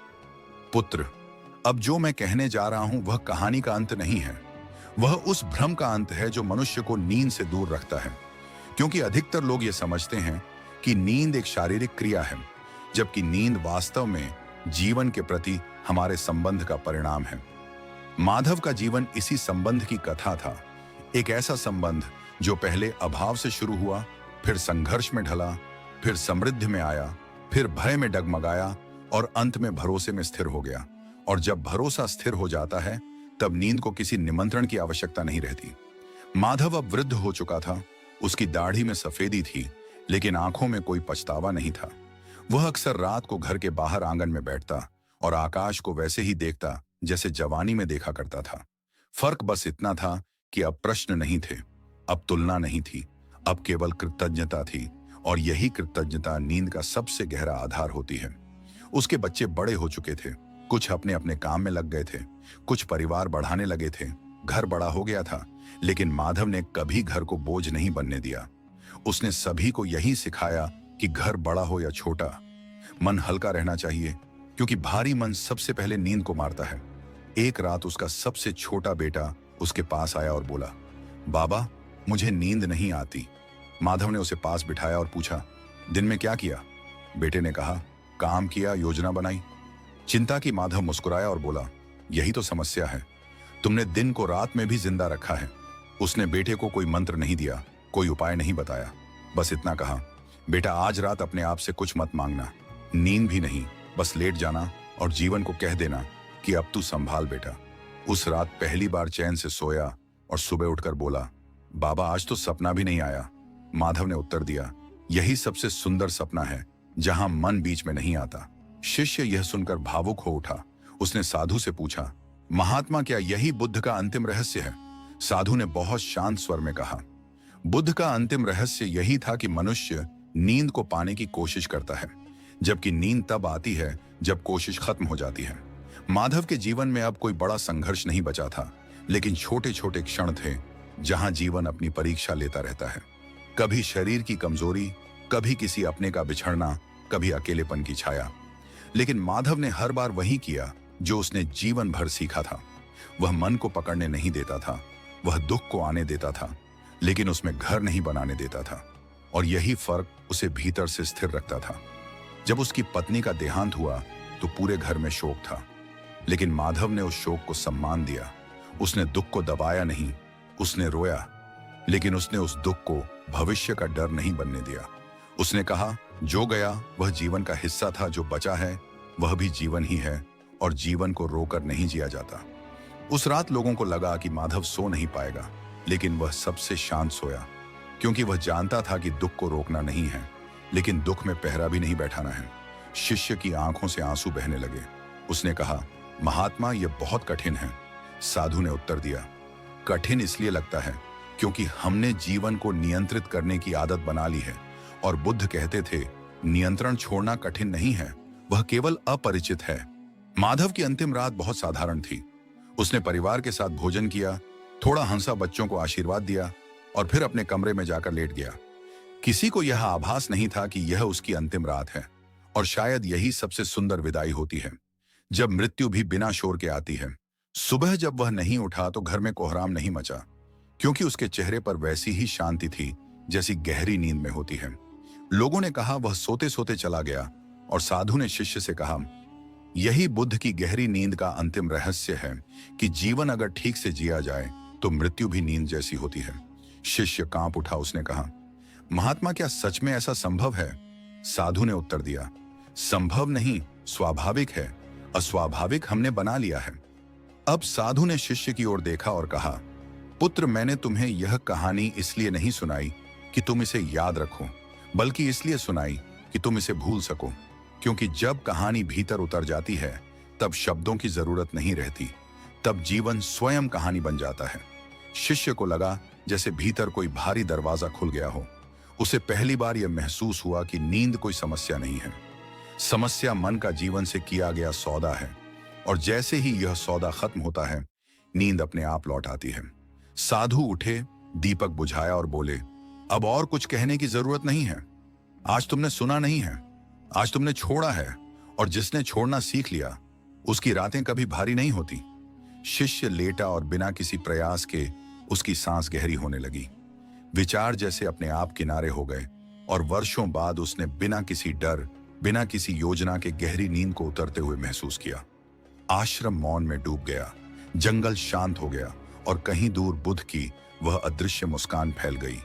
पुत्र, अब जो मैं कहने जा रहा हूं वह कहानी का अंत नहीं है। वह उस भ्रम का अंत है जो मनुष्य को नींद से दूर रखता है। क्योंकि अधिकतर लोग ये समझते हैं कि नींद एक शारीरिक क्रिया है, जबकि नींद वास्तव में जीवन के प्रति हमारे संबंध का परिणाम है। माधव का जीवन इसी संबंध की कथा था। एक ऐसा संबंध जो पहले अभाव से शुरू हुआ, फिर संघर्ष में ढला, फिर समृद्धि में आया, फिर भय में डगमगाया और अंत में भरोसे में स्थिर हो गया। और जब भरोसा स्थिर हो जाता है तब नींद को किसी निमंत्रण की आवश्यकता नहीं रहती। माधव अब वृद्ध हो चुका था। उसकी दाढ़ी में सफेदी थी, लेकिन आंखों में कोई पछतावा नहीं था। वह अक्सर रात को घर के बाहर आंगन में बैठता और आकाश को वैसे ही देखता जैसे जवानी में देखा करता था। फर्क बस इतना था कि अब प्रश्न नहीं थे, अब तुलना नहीं थी, अब केवल कृतज्ञता थी। और यही कृतज्ञता नींद का सबसे गहरा आधार होती है। उसके बच्चे बड़े हो चुके थे, कुछ अपने अपने काम में लग गए थे, कुछ परिवार बढ़ाने लगे थे, घर बड़ा हो गया था। लेकिन माधव ने कभी घर को बोझ नहीं बनने दिया। उसने सभी को यही सिखाया कि घर बड़ा हो या छोटा, मन हल्का रहना चाहिए, क्योंकि भारी मन सबसे पहले नींद को मारता है। एक रात उसका सबसे छोटा बेटा उसके पास आया और बोला, बाबा, मुझे नींद नहीं आती। माधव ने उसे पास बिठाया और पूछा, दिन में क्या किया? बेटे ने कहा, काम किया, योजना बनाई। चिंता की माधव मुस्कुराया और बोला, यही तो समस्या है, तुमने दिन को रात में भी जिंदा रखा है। उसने बेटे को कोई मंत्र नहीं दिया, कोई उपाय नहीं बताया, बस इतना कहा, बेटा आज रात अपने आप से कुछ मत मांगना, नींद भी नहीं, बस लेट जाना और जीवन को कह देना कि अब तू संभाल बेटा। उस रात पहली बार चैन से सोया और सुबह उठकर बोला, बाबा आज तो सपना भी नहीं आया। माधव ने उत्तर दिया, यही सबसे सुंदर सपना है जहां मन बीच में नहीं आता। शिष्य यह सुनकर भावुक हो उठा। उसने साधु से पूछा, महात्मा, क्या यही बुद्ध का अंतिम रहस्य है? साधु ने बहुत शांत स्वर में कहा, बुद्ध का अंतिम रहस्य यही था कि मनुष्य नींद को पाने की कोशिश करता है, जबकि नींद तब आती है जब कोशिश खत्म हो जाती है। माधव के जीवन में अब कोई बड़ा संघर्ष नहीं बचा था, लेकिन छोटे छोटे क्षण थे जहां जीवन अपनी परीक्षा लेता रहता है। कभी शरीर की कमजोरी, कभी किसी अपने का बिछड़ना, कभी अकेलेपन की छाया। लेकिन माधव ने हर बार वही किया जो उसने जीवन भर सीखा था। वह मन को पकड़ने नहीं देता था, वह दुख को आने देता था, लेकिन उसमें घर नहीं बनाने देता था। और यही फर्क उसे भीतर से स्थिर रखता था। जब उसकी पत्नी का देहांत हुआ तो पूरे घर में शोक था, लेकिन माधव ने उस शोक को सम्मान दिया। उसने दुख को दबाया नहीं, उसने रोया, लेकिन उसने उस दुख को भविष्य का डर नहीं बनने दिया। उसने कहा, जो गया वह जीवन का हिस्सा था, जो बचा है वह भी जीवन ही है, और जीवन को रोकर नहीं जिया जाता। उस रात लोगों को लगा कि माधव सो नहीं पाएगा, लेकिन वह सबसे शांत सोया, क्योंकि वह जानता था कि दुख को रोकना नहीं है, लेकिन दुख में पहरा भी नहीं बैठाना है। शिष्य की आंखों से आंसू बहने लगे। उसने कहा, महात्मा, यह बहुत कठिन है। साधु ने उत्तर दिया, कठिन इसलिए लगता है क्योंकि हमने जीवन को नियंत्रित करने की आदत बना ली है। और बुद्ध कहते थे, नियंत्रण छोड़ना कठिन नहीं है, वह केवल अपरिचित है। माधव की अंतिम रात बहुत साधारण थी। उसने परिवार के साथ भोजन किया, थोड़ा हंसा, बच्चों को आशीर्वाद दिया और फिर अपने कमरे में जाकर लेट गया। किसी को यह आभास नहीं था कि यह उसकी अंतिम रात है, और शायद यही सबसे सुंदर विदाई होती है, जब मृत्यु भी बिना शोर के आती है। सुबह जब वह नहीं उठा तो घर में कोहराम नहीं मचा, क्योंकि उसके चेहरे पर वैसी ही शांति थी जैसी गहरी नींद में होती है। लोगों ने कहा वह सोते सोते चला गया, और साधु ने शिष्य से कहा, यही बुद्ध की गहरी नींद का अंतिम रहस्य है कि जीवन अगर ठीक से जिया जाए तो मृत्यु भी नींद जैसी होती है। शिष्य कांप उठा। उसने कहा, महात्मा, क्या सच में ऐसा संभव है? साधु ने उत्तर दिया, संभव नहीं, स्वाभाविक है। अस्वाभाविक हमने बना लिया है। अब साधु ने शिष्य की ओर देखा और कहा, पुत्र, मैंने तुम्हें यह कहानी इसलिए नहीं सुनाई कि तुम इसे याद रखो, बल्कि इसलिए सुनाई कि तुम इसे भूल सको। क्योंकि जब कहानी भीतर उतर जाती है तब शब्दों की जरूरत नहीं रहती, तब जीवन स्वयं कहानी बन जाता है। शिष्य को लगा जैसे भीतर कोई भारी दरवाजा खुल गया हो। उसे पहली बार यह महसूस हुआ कि नींद कोई समस्या नहीं है। समस्या मन का जीवन से किया गया सौदा है, और जैसे ही यह सौदा खत्म होता है, नींद अपने आप लौट आती है। साधु उठे, दीपक बुझाया और बोले, अब और कुछ कहने की जरूरत नहीं है। आज तुमने सुना नहीं है, आज तुमने छोड़ा है, और जिसने छोड़ना सीख लिया उसकी रातें कभी भारी नहीं होती। शिष्य लेटा और बिना किसी प्रयास के उसकी सांस गहरी होने लगी। विचार जैसे अपने आप किनारे हो गए, और वर्षों बाद उसने बिना किसी डर, बिना किसी योजना के गहरी नींद को उतरते हुए महसूस किया। आश्रम मौन में डूब गया, जंगल शांत हो गया, और कहीं दूर बुद्ध की वह अदृश्य मुस्कान फैल गई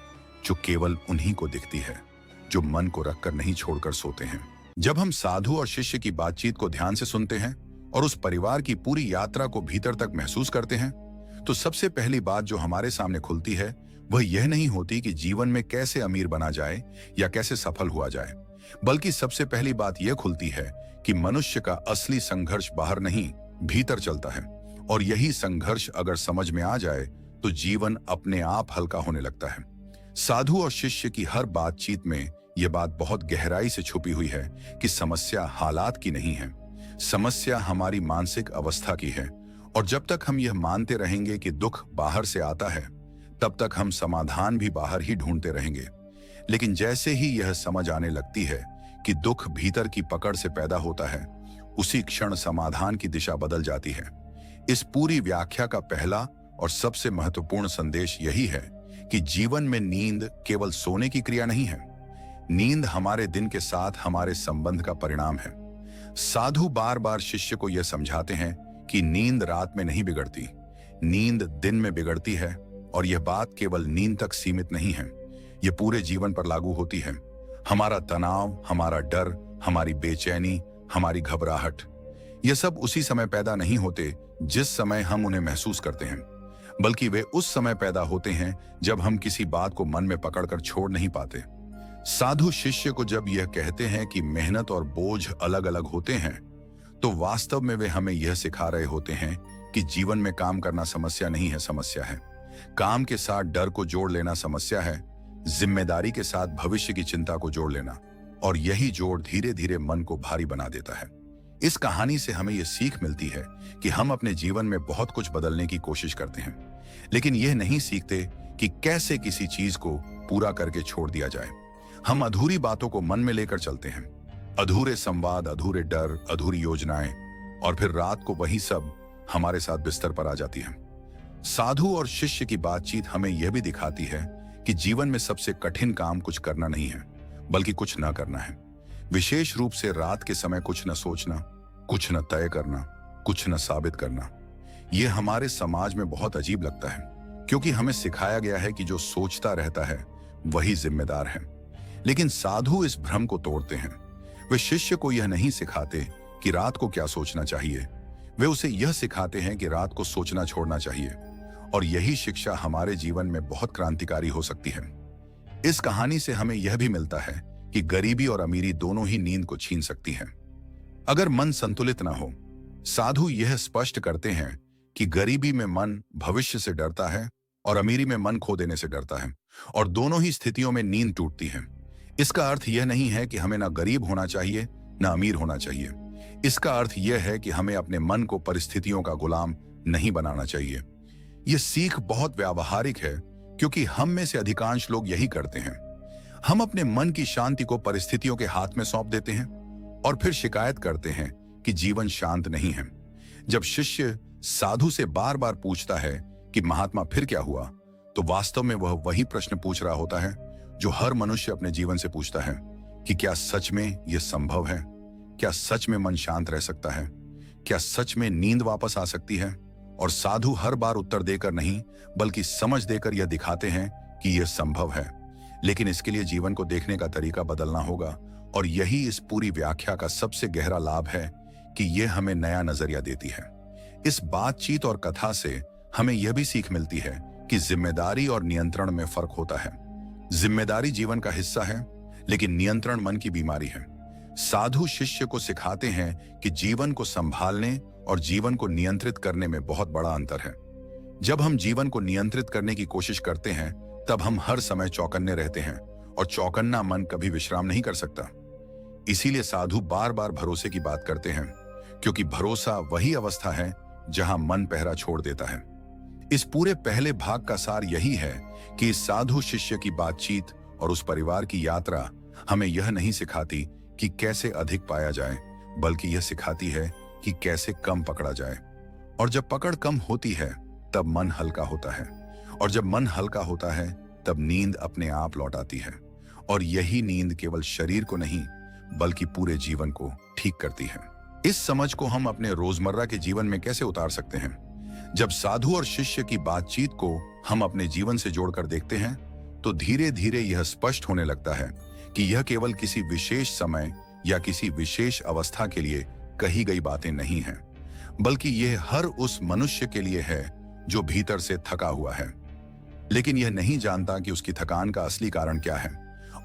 जो केवल उन्हीं को दिखती है जो मन को रखकर नहीं छोड़कर सोते हैं। जब हम साधु और शिष्य की बातचीत को ध्यान से सुनते हैं और उस परिवार की पूरी यात्रा को भीतर तक महसूस करते हैं, तो सबसे पहली बात जो हमारे सामने खुलती है वह यह नहीं होती कि जीवन में कैसे अमीर बना जाए या कैसे सफल हुआ जाए, बल्कि सबसे पहली बात यह खुलती है कि मनुष्य का असली संघर्ष बाहर नहीं, भीतर चलता है। और यही संघर्ष अगर समझ में आ जाए तो जीवन अपने आप हल्का होने लगता है। साधु और शिष्य की हर बातचीत में यह बात बहुत गहराई से छुपी हुई है कि समस्या हालात की नहीं है, समस्या हमारी मानसिक अवस्था की है। और जब तक हम यह मानते रहेंगे कि दुख बाहर से आता है, तब तक हम समाधान भी बाहर ही ढूंढते रहेंगे। लेकिन जैसे ही यह समझ आने लगती है कि दुख भीतर की पकड़ से पैदा होता है, उसी क्षण समाधान की दिशा बदल जाती है। इस पूरी व्याख्या का पहला और सबसे महत्वपूर्ण संदेश यही है कि जीवन में नींद केवल सोने की क्रिया नहीं है। नींद हमारे दिन के साथ हमारे संबंध का परिणाम है। साधु बार बार शिष्य को यह समझाते हैं कि नींद रात में नहीं बिगड़ती, नींद दिन में बिगड़ती है। और यह बात केवल नींद तक सीमित नहीं है, यह पूरे जीवन पर लागू होती है। हमारा तनाव, हमारा डर, हमारी बेचैनी, हमारी घबराहट, यह सब उसी समय पैदा नहीं होते जिस समय हम उन्हें महसूस करते हैं, बल्कि वे उस समय पैदा होते हैं जब हम किसी बात को मन में पकड़कर छोड़ नहीं पाते। साधु शिष्य को जब यह कहते हैं कि मेहनत और बोझ अलग अलग होते हैं, तो वास्तव में वे हमें यह सिखा रहे होते हैं कि जीवन में काम करना समस्या नहीं है, समस्या है काम के साथ डर को जोड़ लेना, समस्या है जिम्मेदारी के साथ भविष्य की चिंता को जोड़ लेना, और यही जोड़ धीरे धीरे मन को भारी बना देता है। इस कहानी से हमें यह सीख मिलती है कि हम अपने जीवन में बहुत कुछ बदलने की कोशिश करते हैं, लेकिन यह नहीं सीखते कि कैसे किसी चीज को पूरा करके छोड़ दिया जाए। हम अधूरी बातों को मन में लेकर चलते हैं, अधूरे संवाद, अधूरे डर, अधूरी योजनाएं, और फिर रात को वही सब हमारे साथ बिस्तर पर आ जाती है। साधु और शिष्य की बातचीत हमें यह भी दिखाती है कि जीवन में सबसे कठिन काम कुछ करना नहीं है, बल्कि कुछ न करना है। विशेष रूप से रात के समय कुछ न सोचना, कुछ न तय करना, कुछ न साबित करना। यह हमारे समाज में बहुत अजीब लगता है, क्योंकि हमें सिखाया गया है कि जो सोचता रहता है वही जिम्मेदार है। लेकिन साधु इस भ्रम को तोड़ते हैं। वे शिष्य को यह नहीं सिखाते कि रात को क्या सोचना चाहिए, वे उसे यह सिखाते हैं कि रात को सोचना छोड़ना चाहिए। और यही शिक्षा हमारे जीवन में बहुत क्रांतिकारी हो सकती है। इस कहानी से हमें यह भी मिलता है कि गरीबी और अमीरी दोनों ही नींद को छीन सकती हैं, अगर मन संतुलित ना हो। साधु यह स्पष्ट करते हैं कि गरीबी में मन भविष्य से डरता है और अमीरी में मन खो देने से डरता है, और दोनों ही स्थितियों में नींद टूटती है। इसका अर्थ यह नहीं है कि हमें ना गरीब होना चाहिए ना अमीर होना चाहिए। इसका अर्थ यह है कि हमें अपने मन को परिस्थितियों का गुलाम नहीं बनाना चाहिए। यह सीख बहुत व्यावहारिक है, क्योंकि हम में से अधिकांश लोग यही करते हैं। हम अपने मन की शांति को परिस्थितियों के हाथ में सौंप देते हैं और फिर शिकायत करते हैं कि जीवन शांत नहीं है। जब शिष्य साधु से बार बार पूछता है कि महात्मा फिर क्या हुआ, तो वास्तव में वह वही प्रश्न पूछ रहा होता है जो हर मनुष्य अपने जीवन से पूछता है कि क्या सच में यह संभव है? क्या सच में मन शांत रह सकता है? क्या सच में नींद वापस आ सकती है? और साधु हर बार उत्तर देकर नहीं, बल्कि समझ देकर यह दिखाते हैं कि यह संभव है, लेकिन इसके लिए जीवन को देखने का तरीका बदलना होगा। और यही इस पूरी व्याख्या का सबसे गहरा लाभ है कि यह हमें नया नजरिया देती है। इस बातचीत और कथा से हमें यह भी सीख मिलती है कि जिम्मेदारी और नियंत्रण में फर्क होता है। जिम्मेदारी जीवन का हिस्सा है, लेकिन नियंत्रण मन की बीमारी है। साधु शिष्य को सिखाते हैं कि जीवन को संभालने और जीवन को नियंत्रित करने में बहुत बड़ा अंतर है। जब हम जीवन को नियंत्रित करने की कोशिश करते हैं, तब हम हर समय चौकन्ने रहते हैं, और चौकन्ना मन कभी विश्राम नहीं कर सकता। इसीलिए साधु बार बार भरोसे की बात करते हैं, क्योंकि भरोसा वही अवस्था है जहां मन पहरा छोड़ देता है। इस पूरे पहले भाग का सार यही है कि इस साधु शिष्य की बातचीत और उस परिवार की यात्रा हमें यह नहीं सिखाती कि कैसे अधिक पाया जाए, बल्कि यह सिखाती है कि कैसे कम पकड़ा जाए। और जब पकड़ कम होती है तब मन हल्का होता है, और जब मन हल्का होता है तब नींद अपने आप लौट आती है। और यही नींद केवल शरीर को नहीं बल्कि पूरे जीवन को ठीक करती है। इस समझ को हम अपने रोजमर्रा के जीवन में कैसे उतार सकते हैं? जब साधु और शिष्य की बातचीत को हम अपने जीवन से जोड़कर देखते हैं तो धीरे धीरे यह स्पष्ट होने लगता है कि यह केवल किसी विशेष समय या किसी विशेष अवस्था के लिए कही गई बातें नहीं हैं, बल्कि यह हर उस मनुष्य के लिए है जो भीतर से थका हुआ है, लेकिन यह नहीं जानता कि उसकी थकान का असली कारण क्या है।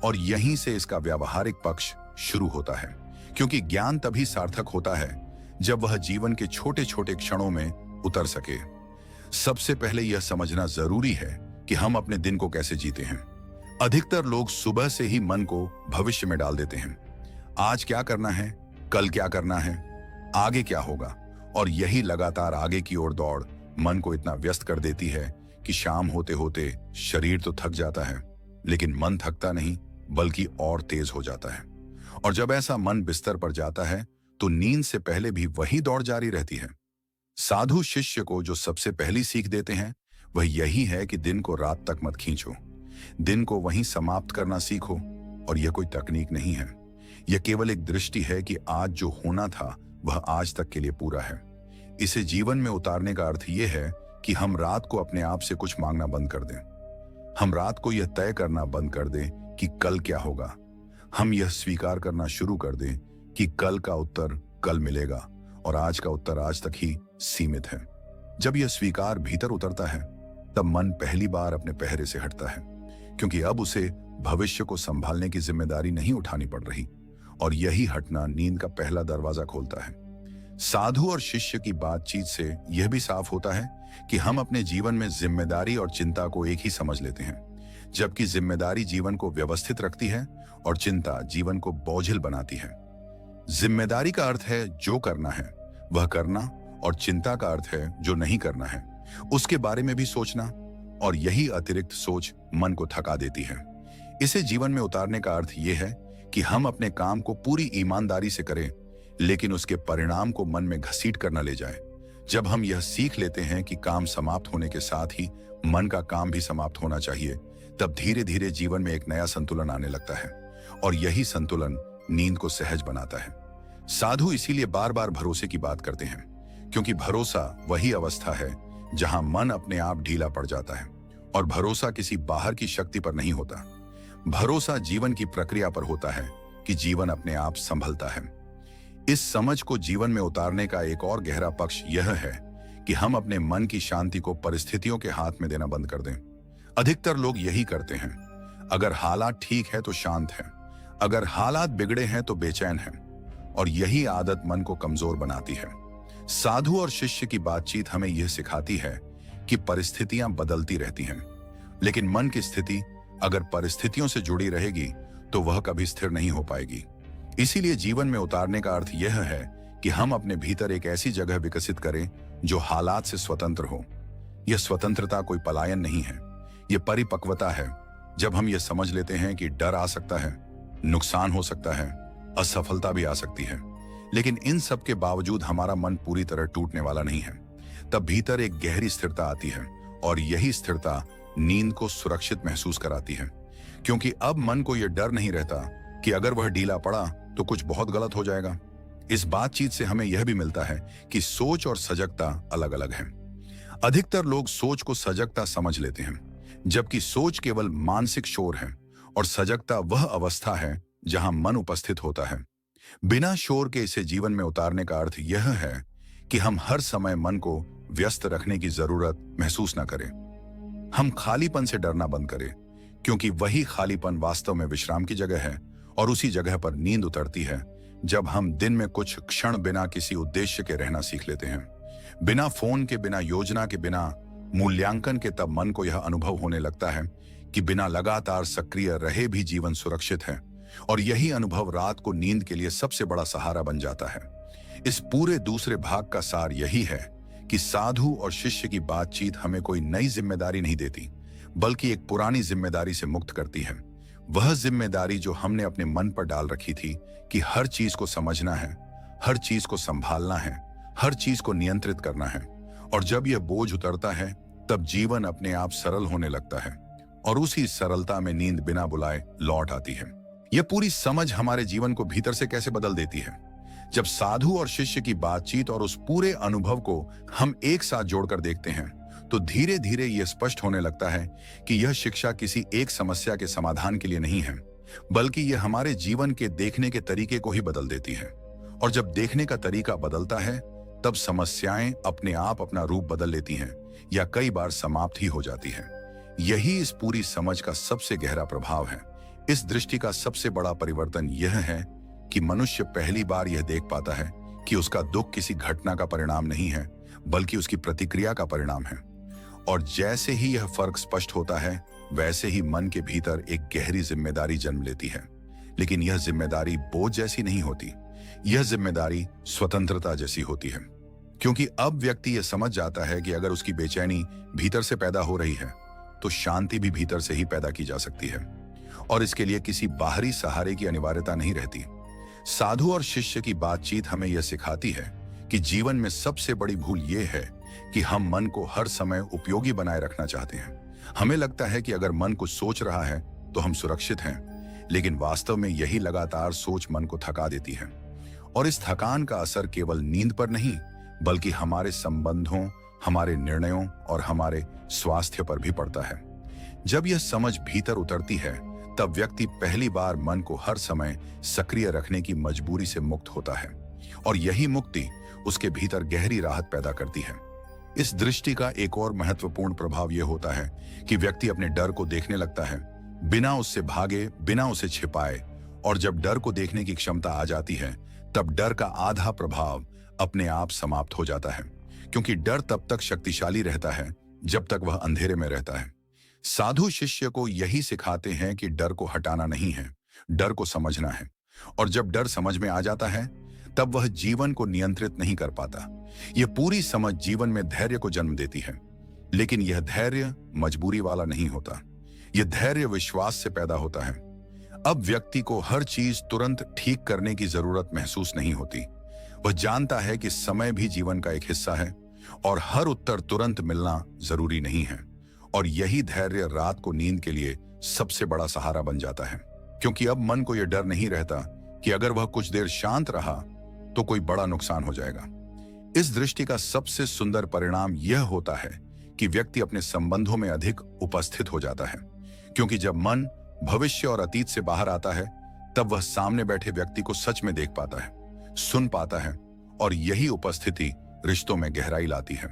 और यहीं से इसका व्यावहारिक पक्ष शुरू होता है, क्योंकि ज्ञान तभी सार्थक होता है जब वह जीवन के छोटे छोटे क्षणों में उतर सके। सबसे पहले यह समझना जरूरी है कि हम अपने दिन को कैसे जीते हैं। अधिकतर लोग सुबह से ही मन को भविष्य में डाल देते हैं। आज क्या करना है, कल क्या करना है, आगे क्या होगा, और यही लगातार आगे की ओर दौड़ मन को इतना व्यस्त कर देती है कि शाम होते होते शरीर तो थक जाता है, लेकिन मन थकता नहीं बल्कि और तेज हो जाता है। और जब ऐसा मन बिस्तर पर जाता है तो नींद से पहले भी वही दौड़ जारी रहती है। साधु शिष्य को जो सबसे पहली सीख देते हैं वह यही है कि दिन को रात तक मत खींचो, दिन को वहीं समाप्त करना सीखो। और यह कोई तकनीक नहीं है, यह केवल एक दृष्टि है कि आज जो होना था वह आज तक के लिए पूरा है। इसे जीवन में उतारने का अर्थ यह है कि हम रात को अपने आप से कुछ मांगना बंद कर दें। हम रात को यह तय करना बंद कर दें कि कल क्या होगा। हम यह स्वीकार करना शुरू कर दें कि कल का उत्तर कल मिलेगा और आज का उत्तर आज तक ही सीमित है। जब यह स्वीकार भीतर उतरता है तब मन पहली बार अपने पहरे से हटता है, क्योंकि अब उसे भविष्य को संभालने की जिम्मेदारी नहीं उठानी पड़ रही। और यही हटना नींद का पहला दरवाजा खोलता है। साधु और शिष्य की बातचीत से यह भी साफ होता है कि हम अपने जीवन में जिम्मेदारी और चिंता को एक ही समझ लेते हैं, जबकि जिम्मेदारी जीवन को व्यवस्थित रखती है और चिंता जीवन को बोझिल बनाती है। जिम्मेदारी का अर्थ है जो करना है वह करना, और चिंता का अर्थ है जो नहीं करना है उसके बारे में भी सोचना। और यही अतिरिक्त सोच मन को थका देती है। इसे जीवन में उतारने का अर्थ यह है कि हम अपने काम को पूरी ईमानदारी से करें, लेकिन उसके परिणाम को मन में घसीट कर न ले जाएं। जब हम यह सीख लेते हैं कि काम समाप्त होने के साथ ही मन का काम भी समाप्त होना चाहिए, तब धीरे धीरे जीवन में एक नया संतुलन आने लगता है। और यही संतुलन नींद को सहज बनाता है। साधु इसीलिए बार बार भरोसे की बात करते हैं, क्योंकि भरोसा वही अवस्था है जहां मन अपने आप ढीला पड़ जाता है। और भरोसा किसी बाहर की शक्ति पर नहीं होता, भरोसा जीवन की प्रक्रिया पर होता है कि जीवन अपने आप संभलता है। इस समझ को जीवन में उतारने का एक और गहरा पक्ष यह है कि हम अपने मन की शांति को परिस्थितियों के हाथ में देना बंद कर दें। अधिकतर लोग यही करते हैं। अगर हालात ठीक है तो शांत है, अगर हालात बिगड़े हैं तो बेचैन है, और यही आदत मन को कमजोर बनाती है। साधु और शिष्य की बातचीत हमें यह सिखाती है कि परिस्थितियां बदलती रहती हैं, लेकिन मन की स्थिति अगर परिस्थितियों से जुड़ी रहेगी तो वह कभी स्थिर नहीं हो पाएगी। इसीलिए जीवन में उतारने का अर्थ यह है कि हम अपने भीतर एक ऐसी जगह विकसित करें जो हालात से स्वतंत्र हो। यह स्वतंत्रता कोई पलायन नहीं है, यह परिपक्वता है। जब हम यह समझ लेते हैं कि डर आ सकता है, नुकसान हो सकता है, असफलता भी आ सकती है, लेकिन इन सब के बावजूद हमारा मन पूरी तरह टूटने वाला नहीं है, तब भीतर एक गहरी स्थिरता आती है। और यही स्थिरता नींद को सुरक्षित महसूस कराती है, क्योंकि अब मन को यह डर नहीं रहता कि अगर वह ढीला पड़ा तो कुछ बहुत गलत हो जाएगा। इस बातचीत से हमें यह भी मिलता है कि सोच और सजगता अलग अलग है। अधिकतर लोग सोच को सजगता समझ लेते हैं, जबकि सोच केवल मानसिक शोर है और सजगता वह अवस्था है जहां मन उपस्थित होता है। बिना शोर के इसे जीवन में उतारने का अर्थ यह है कि हम हर समय मन को व्यस्त रखने की जरूरत महसूस न करें। हम खालीपन से डरना बंद करें, क्योंकि वही खालीपन वास्तव में विश्राम की जगह है। और उसी जगह पर नींद उतरती है जब हम दिन में कुछ क्षण बिना किसी उद्देश्य के रहना सीख लेते हैं, बिना फोन के, बिना योजना के, बिना मूल्यांकन के। तब मन को यह अनुभव होने लगता है कि बिना लगातार सक्रिय रहे भी जीवन सुरक्षित है, और यही अनुभव रात को नींद के लिए सबसे बड़ा सहारा बन जाता है। इस पूरे दूसरे भाग का सार यही है कि साधु और शिष्य की बातचीत हमें कोई नई जिम्मेदारी नहीं देती, बल्कि एक पुरानी जिम्मेदारी से मुक्त करती है। वह जिम्मेदारी जो हमने अपने मन पर डाल रखी थी कि हर चीज को समझना है, हर चीज को संभालना है, हर चीज को नियंत्रित करना है। और जब यह बोझ उतरता है तब जीवन अपने आप सरल होने लगता है और उसी सरलता में नींद बिना बुलाए लौट आती है। यह पूरी समझ हमारे जीवन को भीतर से कैसे बदल देती है। जब साधु और शिष्य की बातचीत और उस पूरे अनुभव को हम एक साथ जोड़कर देखते हैं तो धीरे धीरे यह स्पष्ट होने लगता है कि यह शिक्षा किसी एक समस्या के समाधान के लिए नहीं है, बल्कि यह हमारे जीवन के देखने के तरीके को ही बदल देती है। और जब देखने का तरीका बदलता है तब समस्याएं अपने आप अपना रूप बदल लेती हैं या कई बार समाप्त ही हो जाती है। यही इस पूरी समझ का सबसे गहरा प्रभाव है। इस दृष्टि का सबसे बड़ा परिवर्तन यह है कि मनुष्य पहली बार यह देख पाता है कि उसका दुख किसी घटना का परिणाम नहीं है, बल्कि उसकी प्रतिक्रिया का परिणाम है। और जैसे ही यह फर्क स्पष्ट होता है, वैसे ही मन के भीतर एक गहरी जिम्मेदारी जन्म लेती है। लेकिन यह जिम्मेदारी बोझ जैसी नहीं होती, यह जिम्मेदारी स्वतंत्रता जैसी होती है। क्योंकि अब व्यक्ति यह समझ जाता है कि अगर उसकी बेचैनी भीतर से पैदा हो रही है तो शांति भी भीतर से ही पैदा की जा सकती है और इसके लिए किसी बाहरी सहारे की अनिवार्यता नहीं रहती। साधु और शिष्य की बातचीत हमें यह सिखाती है कि जीवन में सबसे बड़ी भूल यह है कि हम मन को हर समय उपयोगी बनाए रखना चाहते हैं। हमें लगता है कि अगर मन कुछ सोच रहा है तो हम सुरक्षित हैं, लेकिन वास्तव में यही लगातार सोच मन को थका देती है। और इस थकान का असर केवल नींद पर नहीं, बल्कि हमारे संबंधों, हमारे निर्णयों और हमारे स्वास्थ्य पर भी पड़ता है। जब यह समझ भीतर उतरती है तब व्यक्ति पहली बार मन को हर समय सक्रिय रखने की मजबूरी से मुक्त होता है और यही मुक्ति उसके भीतर गहरी राहत पैदा करती है। इस दृष्टि का एक और महत्वपूर्ण प्रभाव यह होता है कि व्यक्ति अपने डर को देखने लगता है, बिना उससे भागे, बिना उसे छिपाए। और जब डर को देखने की क्षमता आ जाती है तब डर का आधा प्रभाव अपने आप समाप्त हो जाता है, क्योंकि डर तब तक शक्तिशाली रहता है जब तक वह अंधेरे में रहता है। साधु शिष्य को यही सिखाते हैं कि डर को हटाना नहीं है, डर को समझना है। और जब डर समझ में आ जाता है तब वह जीवन को नियंत्रित नहीं कर पाता। यह पूरी समझ जीवन में धैर्य को जन्म देती है, लेकिन यह धैर्य मजबूरी वाला नहीं होता। यह धैर्य विश्वास से पैदा होता है। अब व्यक्ति को हर चीज तुरंत ठीक करने की जरूरत महसूस नहीं होती। वह जानता है कि समय भी जीवन का एक हिस्सा है और हर उत्तर तुरंत मिलना जरूरी नहीं है। और यही धैर्य रात को नींद के लिए सबसे बड़ा सहारा बन जाता है, क्योंकि अब मन को यह डर नहीं रहता कि अगर वह कुछ देर शांत रहा तो कोई बड़ा नुकसान हो जाएगा। इस दृष्टि का सबसे सुंदर परिणाम यह होता है कि व्यक्ति अपने संबंधों में अधिक उपस्थित हो जाता है, क्योंकि जब मन भविष्य और अतीत से बाहर आता है तब वह सामने बैठे व्यक्ति को सच में देख पाता है, सुन पाता है। और यही उपस्थिति रिश्तों में गहराई लाती है।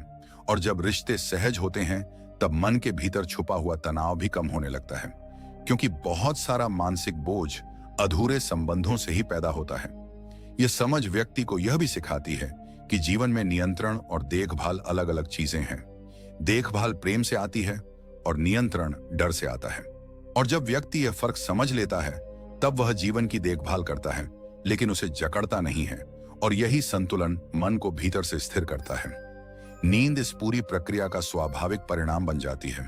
और जब रिश्ते सहज होते हैं तब मन के भीतर छुपा हुआ तनाव भी कम होने लगता है, क्योंकि बहुत सारा मानसिक बोझ अधूरे संबंधों से ही पैदा होता है। यह समझ व्यक्ति को यह भी सिखाती है कि जीवन में नियंत्रण और देखभाल अलग अलग चीजें हैं। देखभाल प्रेम से आती है और नियंत्रण डर से आता है। और जब व्यक्ति यह फर्क समझ लेता है तब वह जीवन की देखभाल करता है, लेकिन उसे जकड़ता नहीं है। और यही संतुलन मन को भीतर से स्थिर करता है। नींद इस पूरी प्रक्रिया का स्वाभाविक परिणाम बन जाती है।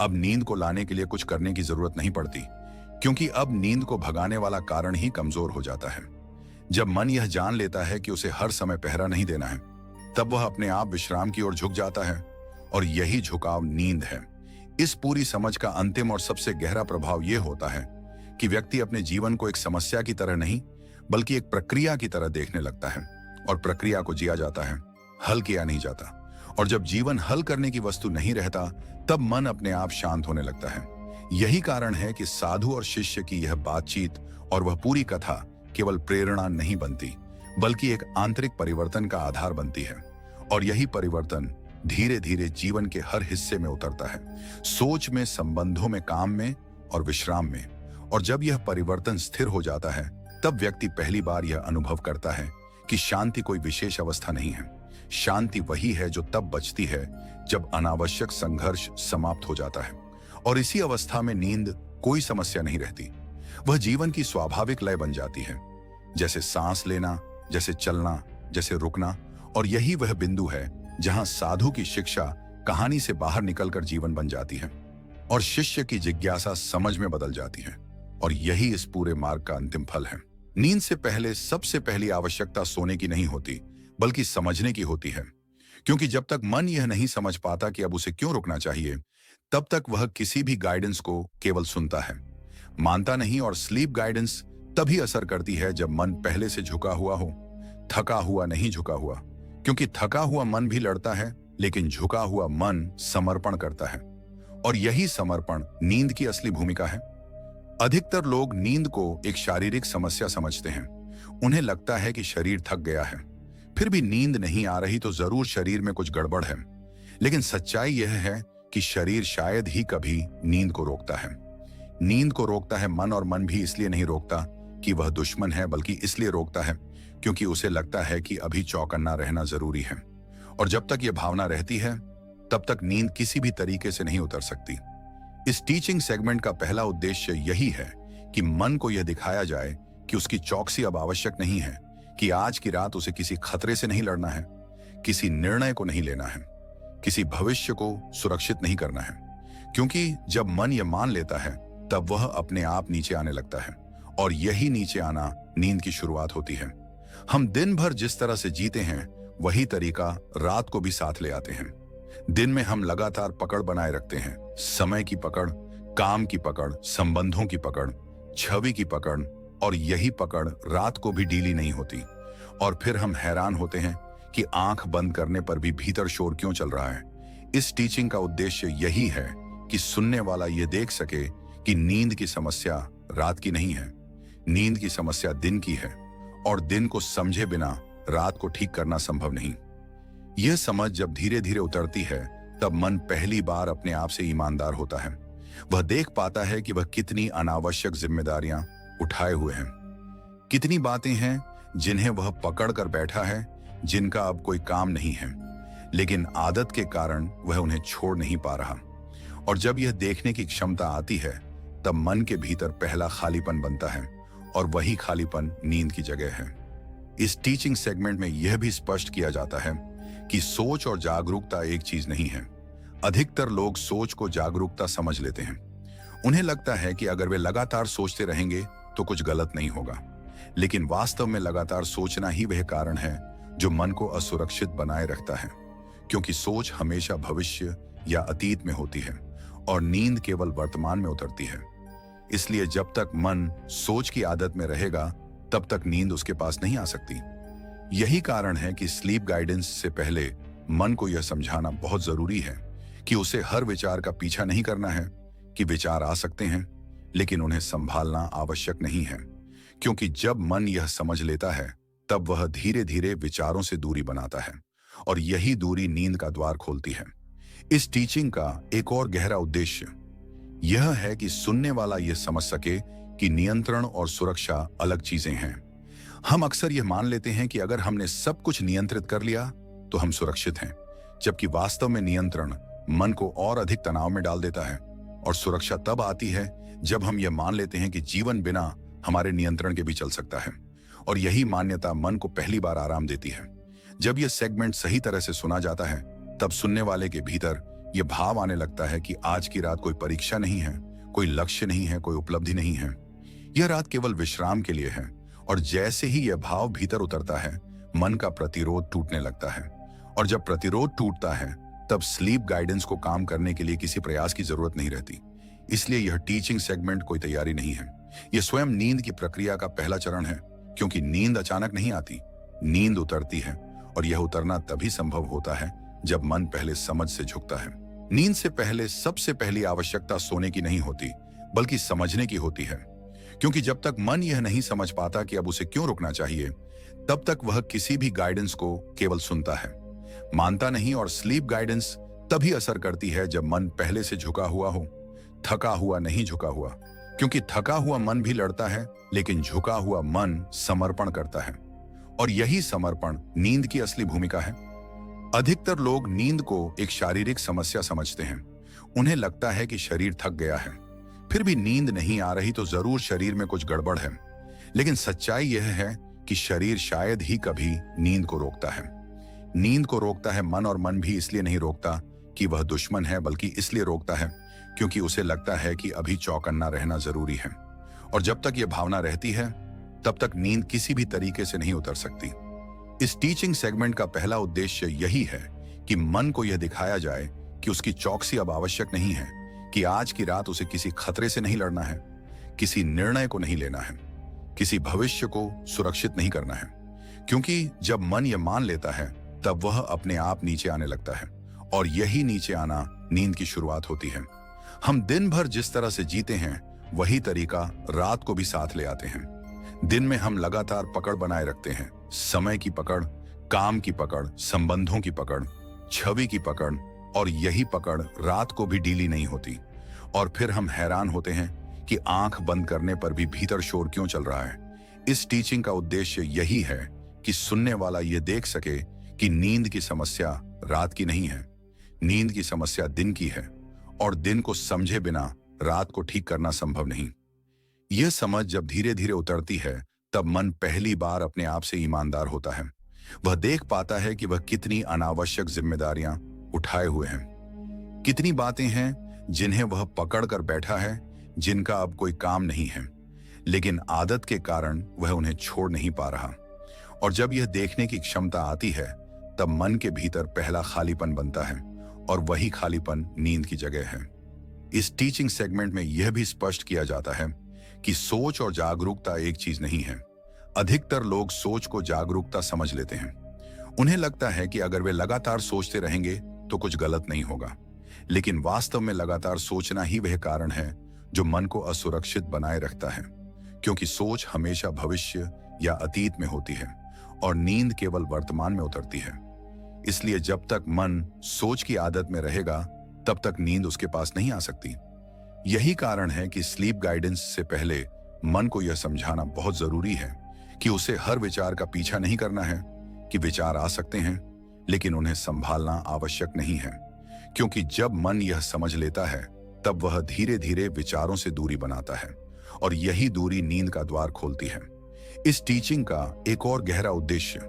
अब नींद को लाने के लिए कुछ करने की जरूरत नहीं पड़ती, क्योंकि अब नींद को भगाने वाला कारण ही कमजोर हो जाता है। जब मन यह जान लेता है कि उसे हर समय पहरा नहीं देना है, तब वह अपने आप विश्राम की ओर झुक जाता है और यही झुकाव नींद है। इस पूरी समझ का अंतिम और सबसे गहरा प्रभाव यह होता है कि व्यक्ति अपने जीवन को एक समस्या की तरह नहीं, बल्कि एक प्रक्रिया की तरह देखने लगता है। और प्रक्रिया को जिया जाता है, हल किया नहीं जाता। और जब जीवन हल करने की वस्तु नहीं रहता तब मन अपने आप शांत होने लगता है। यही कारण है कि साधु और शिष्य की यह बातचीत और वह पूरी कथा केवल प्रेरणा नहीं बनती, बल्कि एक आंतरिक परिवर्तन का आधार बनती है। और यही परिवर्तन धीरे धीरे जीवन के हर हिस्से में उतरता है, सोच में, संबंधों में, काम में और विश्राम में। और जब यह परिवर्तन स्थिर हो जाता है तब व्यक्ति पहली बार यह अनुभव करता है कि शांति कोई विशेष अवस्था नहीं है। शांति वही है जो तब बचती है जब अनावश्यक संघर्ष समाप्त हो जाता है। और इसी अवस्था में नींद कोई समस्या नहीं रहती। वह जीवन की स्वाभाविक लय बन जाती है, जैसे सांस लेना, जैसे चलना, जैसे रुकना। और यही वह बिंदु है जहां साधु की शिक्षा कहानी से बाहर निकलकर जीवन बन जाती है और शिष्य की जिज्ञासा समझ में बदल जाती है। और यही इस पूरे मार्ग का अंतिम फल है। नींद से पहले सबसे पहली आवश्यकता सोने की नहीं होती, बल्कि समझने की होती है। क्योंकि जब तक मन यह नहीं समझ पाता कि अब उसे क्यों रुकना चाहिए, तब तक वह किसी भी गाइडेंस को केवल सुनता है, मानता नहीं। और स्लीप गाइडेंस तभी असर करती है जब मन पहले से झुका हुआ हो, थका हुआ नहीं झुका हुआ। क्योंकि थका हुआ मन भी लड़ता है, लेकिन झुका हुआ मन समर्पण करता है। और यही समर्पण नींद की असली भूमिका है। अधिकतर लोग नींद को एक शारीरिक समस्या समझते हैं। उन्हें लगता है कि शरीर थक गया है, फिर भी नींद नहीं आ रही तो जरूर शरीर में कुछ गड़बड़ है। लेकिन सच्चाई यह है कि शरीर शायद ही कभी नींद को रोकता है। नींद को रोकता है मन, और मन भी इसलिए नहीं रोकता कि वह दुश्मन है, बल्कि इसलिए रोकता है क्योंकि उसे लगता है कि अभी चौकन्ना रहना जरूरी है। और जब तक यह भावना रहती है, तब तक नींद किसी भी तरीके से नहीं उतर सकती। इस टीचिंग सेगमेंट का पहला उद्देश्य यही है कि मन को यह दिखाया जाए कि उसकी चौकसी अब आवश्यक नहीं है, कि आज की रात उसे किसी खतरे से नहीं लड़ना है, किसी निर्णय को नहीं लेना है, किसी भविष्य को सुरक्षित नहीं करना है। क्योंकि जब मन यह मान लेता है, तब वह अपने आप नीचे आने लगता है। और यही नीचे आना नींद की शुरुआत होती है। हम दिन भर जिस तरह से जीते हैं, वही तरीका रात को भी साथ ले आते हैं। दिन में हम लगातार पकड़ बनाए रखते हैं, समय की पकड़, काम की पकड़, संबंधों की पकड़, छवि की पकड़। और यही पकड़ रात को भी ढीली नहीं होती। और फिर हम हैरान होते हैं कि आंख बंद करने पर भी भीतर शोर क्यों चल रहा है। इस टीचिंग का उद्देश्य यही है कि सुनने वाला यह देख सके कि नींद की समस्या रात की नहीं है, नींद की समस्या दिन की है। और दिन को समझे बिना रात को ठीक करना संभव नहीं। यह समझ जब धीरे धीरे उतरती है, तब मन पहली बार अपने आप से ईमानदार होता है। वह देख पाता है कि वह कितनी अनावश्यक जिम्मेदारियां उठाए हुए हैं, कितनी बातें हैं जिन्हें वह पकड़ कर बैठा है, जिनका अब कोई काम नहीं है, लेकिन आदत के कारण वह उन्हें छोड़ नहीं पा रहा। और जब यह देखने की क्षमता आती है, तब मन के भीतर पहला खालीपन बनता है, और वही खालीपन नींद की जगह है। इस टीचिंग सेगमेंट में यह भी स्पष्ट किया जाता है कि सोच और जागरूकता एक चीज नहीं है। अधिकतर लोग सोच को जागरूकता समझ लेते हैं। उन्हें लगता है कि अगर वे लगातार सोचते रहेंगे तो कुछ गलत नहीं होगा। लेकिन वास्तव में लगातार सोचना ही वह कारण है जो मन को असुरक्षित बनाए रखता है। क्योंकि सोच हमेशा भविष्य या अतीत में होती है, और नींद केवल वर्तमान में उतरती है। इसलिए जब तक मन सोच की आदत में रहेगा, तब तक नींद उसके पास नहीं आ सकती। यही कारण है कि स्लीप गाइडेंस से पहले मन को यह समझाना बहुत जरूरी है कि उसे हर विचार का पीछा नहीं करना है, कि विचार आ सकते हैं लेकिन उन्हें संभालना आवश्यक नहीं है। क्योंकि जब मन यह समझ लेता है, तब वह धीरे धीरे विचारों से दूरी बनाता है, और यही दूरी नींद का द्वार खोलती है। इस टीचिंग का एक और गहरा उद्देश्य यह है कि सुनने वाला यह समझ सके कि नियंत्रण और सुरक्षा अलग चीजें हैं। हम अक्सर यह मान लेते हैं कि अगर हमने सब कुछ नियंत्रित कर लिया तो हम सुरक्षित हैं, जबकि वास्तव में नियंत्रण मन को और अधिक तनाव में डाल देता है। और सुरक्षा तब आती है जब हम यह मान लेते हैं कि जीवन बिना हमारे नियंत्रण के भी चल सकता है। और यही मान्यता मन को पहली बार आराम देती है। जब यह सेगमेंट सही तरह से सुना जाता है, तब सुनने वाले के भीतर यह भाव आने लगता है कि आज की रात कोई परीक्षा नहीं है, कोई लक्ष्य नहीं है, कोई उपलब्धि नहीं है। यह रात केवल विश्राम के लिए है। और जैसे ही यह भाव भीतर उतरता है, मन का प्रतिरोध टूटने लगता है। और जब प्रतिरोध टूटता है, तब स्लीप गाइडेंस को काम करने के लिए किसी प्रयास की जरूरत नहीं रहती। इसलिए यह टीचिंग सेगमेंट कोई तैयारी नहीं है, यह स्वयं नींद की प्रक्रिया का पहला चरण है। क्योंकि नींद अचानक नहीं आती, नींद उतरती है। और यह उतरना तभी संभव होता है जब मन पहले समझ से झुकता है। नींद से पहले सबसे पहली आवश्यकता सोने की नहीं होती, बल्कि समझने की होती है। क्योंकि जब तक मन यह नहीं समझ पाता कि अब उसे क्यों रुकना चाहिए, तब तक वह किसी भी गाइडेंस को केवल सुनता है, मानता नहीं। और स्लीप गाइडेंस तभी असर करती है जब मन पहले से झुका हुआ हो, थका हुआ नहीं झुका हुआ। क्योंकि थका हुआ मन भी लड़ता है, लेकिन झुका हुआ मन समर्पण करता है। और यही समर्पण नींद की असली भूमिका है। अधिकतर लोग नींद को एक शारीरिक समस्या समझते हैं। उन्हें लगता है कि शरीर थक गया है, फिर भी नींद नहीं आ रही तो जरूर शरीर में कुछ गड़बड़ है। लेकिन सच्चाई यह है कि शरीर शायद ही कभी नींद को रोकता है। नींद को रोकता है मन, और मन भी इसलिए नहीं रोकता कि वह दुश्मन है, बल्कि इसलिए रोकता है क्योंकि उसे लगता है कि अभी चौकन्ना रहना जरूरी है। और जब तक यह भावना रहती है तब तक नींद किसी भी तरीके से नहीं उतर सकती। इस टीचिंग सेगमेंट का पहला उद्देश्य यही है कि मन को यह दिखाया जाए कि उसकी चौकसी अब आवश्यक नहीं है, कि आज की रात उसे किसी खतरे से नहीं लड़ना है, किसी निर्णय को नहीं लेना है, किसी भविष्य को सुरक्षित नहीं करना है। क्योंकि जब मन यह मान लेता है तब वह अपने आप नीचे आने लगता है, और यही नीचे आना नींद की शुरुआत होती है। हम दिन भर जिस तरह से जीते हैं वही तरीका रात को भी साथ ले आते हैं। दिन में हम लगातार पकड़ बनाए रखते हैं, समय की पकड़, काम की पकड़, संबंधों की पकड़, छवि की पकड़, और यही पकड़ रात को भी ढीली नहीं होती। और फिर हम हैरान होते हैं कि आंख बंद करने पर भी भीतर शोर क्यों चल रहा है। इस टीचिंग का उद्देश्य यही है कि सुनने वाला यह देख सके कि नींद की समस्या रात की नहीं है, नींद की समस्या दिन की है, और दिन को समझे बिना रात को ठीक करना संभव नहीं। यह समझ जब धीरे धीरे उतरती है तब मन पहली बार अपने आप से ईमानदार होता है। वह देख पाता है कि वह कितनी अनावश्यक जिम्मेदारियां उठाए हुए हैं, कितनी बातें हैं जिन्हें वह पकड़ कर बैठा है, जिनका अब कोई काम नहीं है, लेकिन आदत के कारण वह उन्हें छोड़ नहीं पा रहा। और जब यह देखने की क्षमता आती है तब मन के भीतर पहला खालीपन बनता है, और वही खालीपन नींद की जगह है। इस टीचिंग सेगमेंट में यह भी स्पष्ट किया जाता है कि सोच और जागरूकता एक चीज नहीं है। अधिकतर लोग सोच को जागरूकता समझ लेते हैं। उन्हें लगता है कि अगर वे लगातार सोचते रहेंगे तो कुछ गलत नहीं होगा, लेकिन वास्तव में लगातार सोचना ही वह कारण है जो मन को असुरक्षित बनाए रखता है। क्योंकि सोच हमेशा भविष्य या अतीत में होती है और नींद केवल वर्तमान में उतरती है। इसलिए जब तक मन सोच की आदत में रहेगा तब तक नींद उसके पास नहीं आ सकती। यही कारण है कि स्लीप गाइडेंस से पहले मन को यह समझाना बहुत जरूरी है कि उसे हर विचार का पीछा नहीं करना है, कि विचार आ सकते हैं लेकिन उन्हें संभालना आवश्यक नहीं है। क्योंकि जब मन यह समझ लेता है तब वह धीरे धीरे विचारों से दूरी बनाता है, और यही दूरी नींद का द्वार खोलती है। इस टीचिंग का एक और गहरा उद्देश्य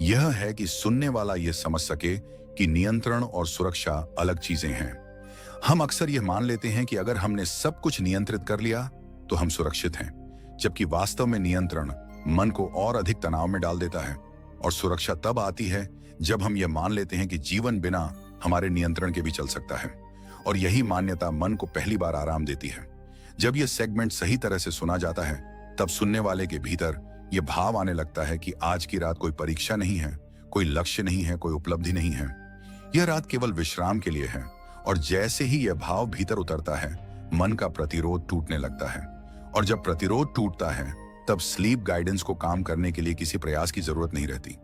यह है कि सुनने वाला यह समझ सके कि नियंत्रण और सुरक्षा अलग चीजें हैं। हम अक्सर यह मान लेते हैं कि अगर हमने सब कुछ नियंत्रित कर लिया तो हम सुरक्षित हैं, जबकि वास्तव में नियंत्रण मन को और अधिक तनाव में डाल देता है। और सुरक्षा तब आती है जब हम यह मान लेते हैं कि जीवन बिना हमारे नियंत्रण के भी चल सकता है, और यही मान्यता मन को पहली बार आराम देती है। जब यह सेगमेंट सही तरह से सुना जाता है तब सुनने वाले के भीतर यह भाव आने लगता है कि आज की रात कोई परीक्षा नहीं है, कोई लक्ष्य नहीं है, कोई उपलब्धि नहीं है। यह रात केवल विश्राम के लिए है। और जैसे ही यह भाव भीतर उतरता है मन का प्रतिरोध टूटने लगता है, और जब प्रतिरोध टूटता है तब स्लीप गाइडेंस को काम करने के लिए किसी प्रयास की जरूरत नहीं रहती।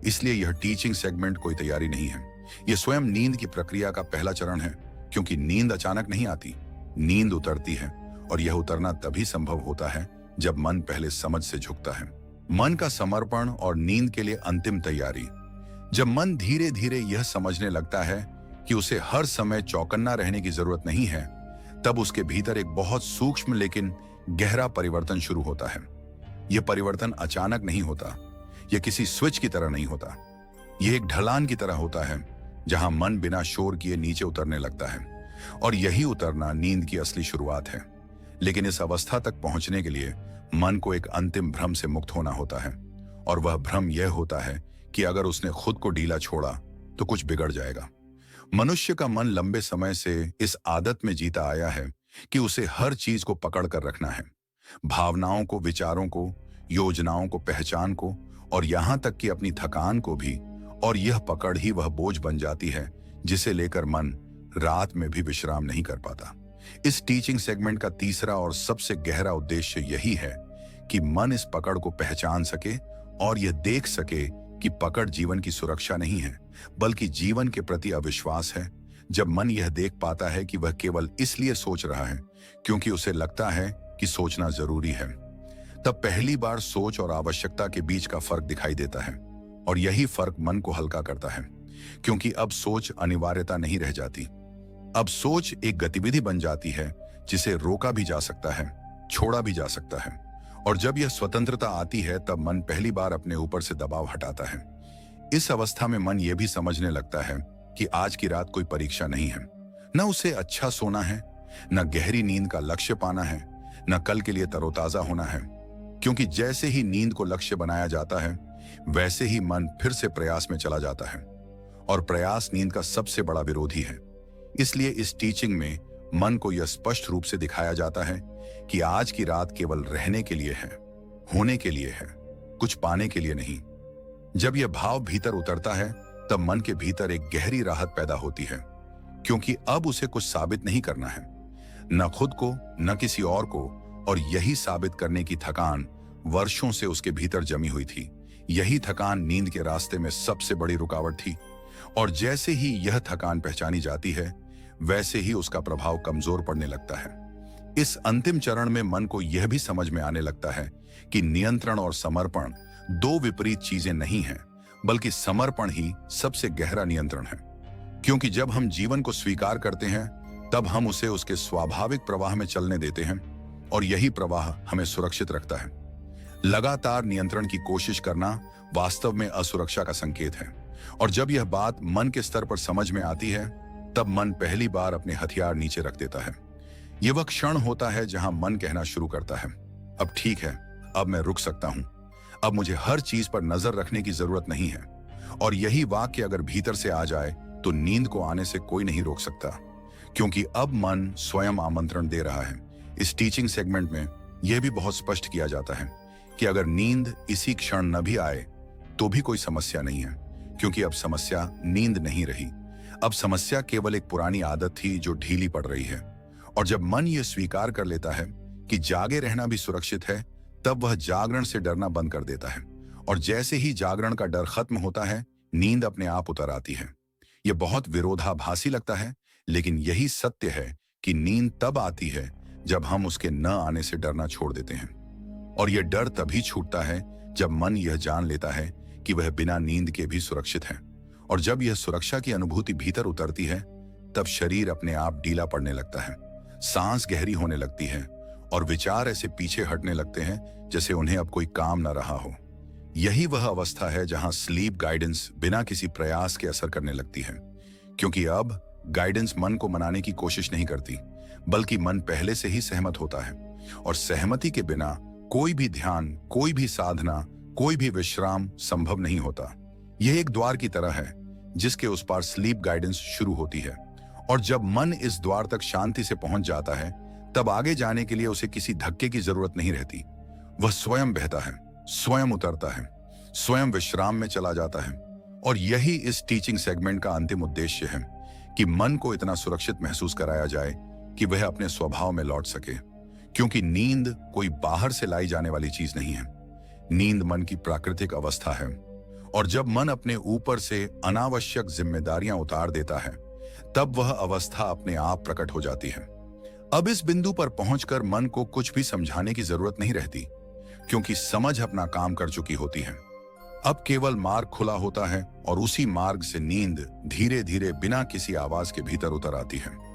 इसलिए यह टीचिंग सेगमेंट कोई तैयारी नहीं है, यह स्वयं नींद की प्रक्रिया का पहला चरण है। क्योंकि नींद अचानक नहीं आती, नींद उतरती है, और यह उतरना तभी संभव होता है जब मन पहले समझ से झुकता है। मन का समर्पण और नींद के लिए अंतिम तैयारी। जब मन धीरे धीरे यह समझने लगता है कि उसे हर समय चौकन्ना रहने की जरूरत नहीं है, तब उसके भीतर एक बहुत सूक्ष्म लेकिन गहरा परिवर्तन शुरू होता है। यह परिवर्तन अचानक नहीं होता, यह किसी स्विच की तरह नहीं होता, यह एक ढलान की तरह होता है जहां मन बिना शोर किए नीचे उतरने लगता है। और यही उतरना नींद की असली शुरुआत है। लेकिन इस अवस्था तक पहुंचने के लिए मन को एक अंतिम भ्रम से मुक्त होना होता है, और वह भ्रम यह होता है कि अगर उसने खुद को ढीला छोड़ा तो कुछ बिगड़ जाएगा। मनुष्य का मन लंबे समय से इस आदत में जीता आया है कि उसे हर चीज को पकड़ कर रखना है, भावनाओं को, विचारों को, योजनाओं को, पहचान को, और यहां तक कि अपनी थकान को भी। और यह पकड़ ही वह बोझ बन जाती है जिसे लेकर मन रात में भी विश्राम नहीं कर पाता। इस टीचिंग सेगमेंट का तीसरा और सबसे गहरा उद्देश्य यही है कि मन इस पकड़ को पहचान सके और यह देख सके कि पकड़ जीवन की सुरक्षा नहीं है, बल्कि जीवन के प्रति अविश्वास है। जब मन यह देख पाता है कि वह केवल इसलिए सोच रहा है क्योंकि उसे लगता है कि सोचना जरूरी है, तब पहली बार सोच और आवश्यकता के बीच का फर्क दिखाई देता है। और यही फर्क मन को हल्का करता है, क्योंकि अब सोच अनिवार्यता नहीं रह जाती। अब सोच एक गतिविधि बन जाती है जिसे रोका भी जा सकता है, छोड़ा भी जा सकता है। और जब यह स्वतंत्रता आती है तब मन पहली बार अपने ऊपर से दबाव हटाता है। इस अवस्था में मन यह भी समझने लगता है कि आज की रात कोई परीक्षा नहीं है, न उसे अच्छा सोना है, न गहरी नींद का लक्ष्य पाना है, न कल के लिए तरोताजा होना है। क्योंकि जैसे ही नींद को लक्ष्य बनाया जाता है, वैसे ही मन फिर से प्रयास में चला जाता है, और प्रयास नींद का सबसे बड़ा विरोधी है। इसलिए इस टीचिंग में मन को यह स्पष्ट रूप से दिखाया जाता है कि आज की रात केवल रहने के लिए है, होने के लिए है, कुछ पाने के लिए नहीं। जब यह भाव भीतर उतरता है तब मन के भीतर एक गहरी राहत पैदा होती है, क्योंकि अब उसे कुछ साबित नहीं करना है, न खुद को न किसी और को। और यही साबित करने की थकान वर्षों से उसके भीतर जमी हुई थी। यही थकान नींद के रास्ते में सबसे बड़ी रुकावट थी। और जैसे ही यह थकान पहचानी जाती है, वैसे ही उसका प्रभाव कमजोर पड़ने लगता है। इस अंतिम चरण में मन को यह भी समझ में आने लगता है कि नियंत्रण और समर्पण दो विपरीत चीजें नहीं हैं, बल्कि समर्पण ही सबसे गहरा नियंत्रण है। क्योंकि जब हम जीवन को स्वीकार करते हैं, तब हम उसे उसके स्वाभाविक प्रवाह में चलने देते हैं, और यही प्रवाह हमें सुरक्षित रखता है। लगातार नियंत्रण की कोशिश करना वास्तव में असुरक्षा का संकेत है। और जब यह बात मन के स्तर पर समझ में आती है, तब मन पहली बार अपने हथियार नीचे रख देता है। यह वह क्षण होता है जहां मन कहना शुरू करता है, अब ठीक है, अब मैं रुक सकता हूं, अब मुझे हर चीज पर नजर रखने की जरूरत नहीं है। और यही वाक्य अगर भीतर से आ जाए तो नींद को आने से कोई नहीं रोक सकता, क्योंकि अब मन स्वयं आमंत्रण दे रहा है। इस टीचिंग सेगमेंट में यह भी बहुत स्पष्ट किया जाता है कि अगर नींद इसी क्षण न भी आए तो भी कोई समस्या नहीं है, क्योंकि अब समस्या नींद नहीं रही। अब समस्या केवल एक पुरानी आदत थी जो ढीली पड़ रही है। और जब मन यह स्वीकार कर लेता है कि जागे रहना भी सुरक्षित है, तब वह जागरण से डरना बंद कर देता है। और जैसे ही जागरण का डर खत्म होता है, नींद अपने आप उतर आती है। यह बहुत विरोधाभासी लगता है, लेकिन यही सत्य है कि नींद तब आती है जब हम उसके न आने से डरना छोड़ देते हैं। और यह डर तभी छूटता है जब मन यह जान लेता है कि वह बिना नींद के भी सुरक्षित है। और जब यह सुरक्षा की अनुभूति भीतर उतरती है, तब शरीर अपने आप ढीला पड़ने लगता है, सांस गहरी होने लगती है, और विचार ऐसे पीछे हटने लगते हैं जैसे उन्हें अब कोई काम न रहा हो। यही वह अवस्था है जहां स्लीप गाइडेंस बिना किसी प्रयास के असर करने लगती है, क्योंकि अब गाइडेंस मन को मनाने की कोशिश नहीं करती, बल्कि मन पहले से ही सहमत होता है। और सहमति के बिना कोई भी ध्यान, कोई भी साधना, कोई भी विश्राम संभव नहीं होता। यह एक द्वार की तरह है जिसके उस पार स्लीप गाइडेंस शुरू होती है। और जब मन इस द्वार तक शांति से पहुंच जाता है, तब आगे जाने के लिए उसे किसी धक्के की जरूरत नहीं रहती। वह स्वयं बहता है, स्वयं उतरता है, स्वयं विश्राम में चला जाता है। और यही इस टीचिंग सेगमेंट का अंतिम उद्देश्य है कि मन को इतना सुरक्षित महसूस कराया जाए कि वह अपने स्वभाव में लौट सके। क्योंकि नींद कोई बाहर से लाई जाने वाली चीज नहीं है, नींद मन की प्राकृतिक अवस्था है। और जब मन अपने ऊपर से अनावश्यक जिम्मेदारियां उतार देता है, तब वह अवस्था अपने आप प्रकट हो जाती है। अब इस बिंदु पर पहुंचकर मन को कुछ भी समझाने की जरूरत नहीं रहती, क्योंकि समझ अपना काम कर चुकी होती है। अब केवल मार्ग खुला होता है, और उसी मार्ग से नींद धीरे धीरे बिना किसी आवाज के भीतर उतर आती है।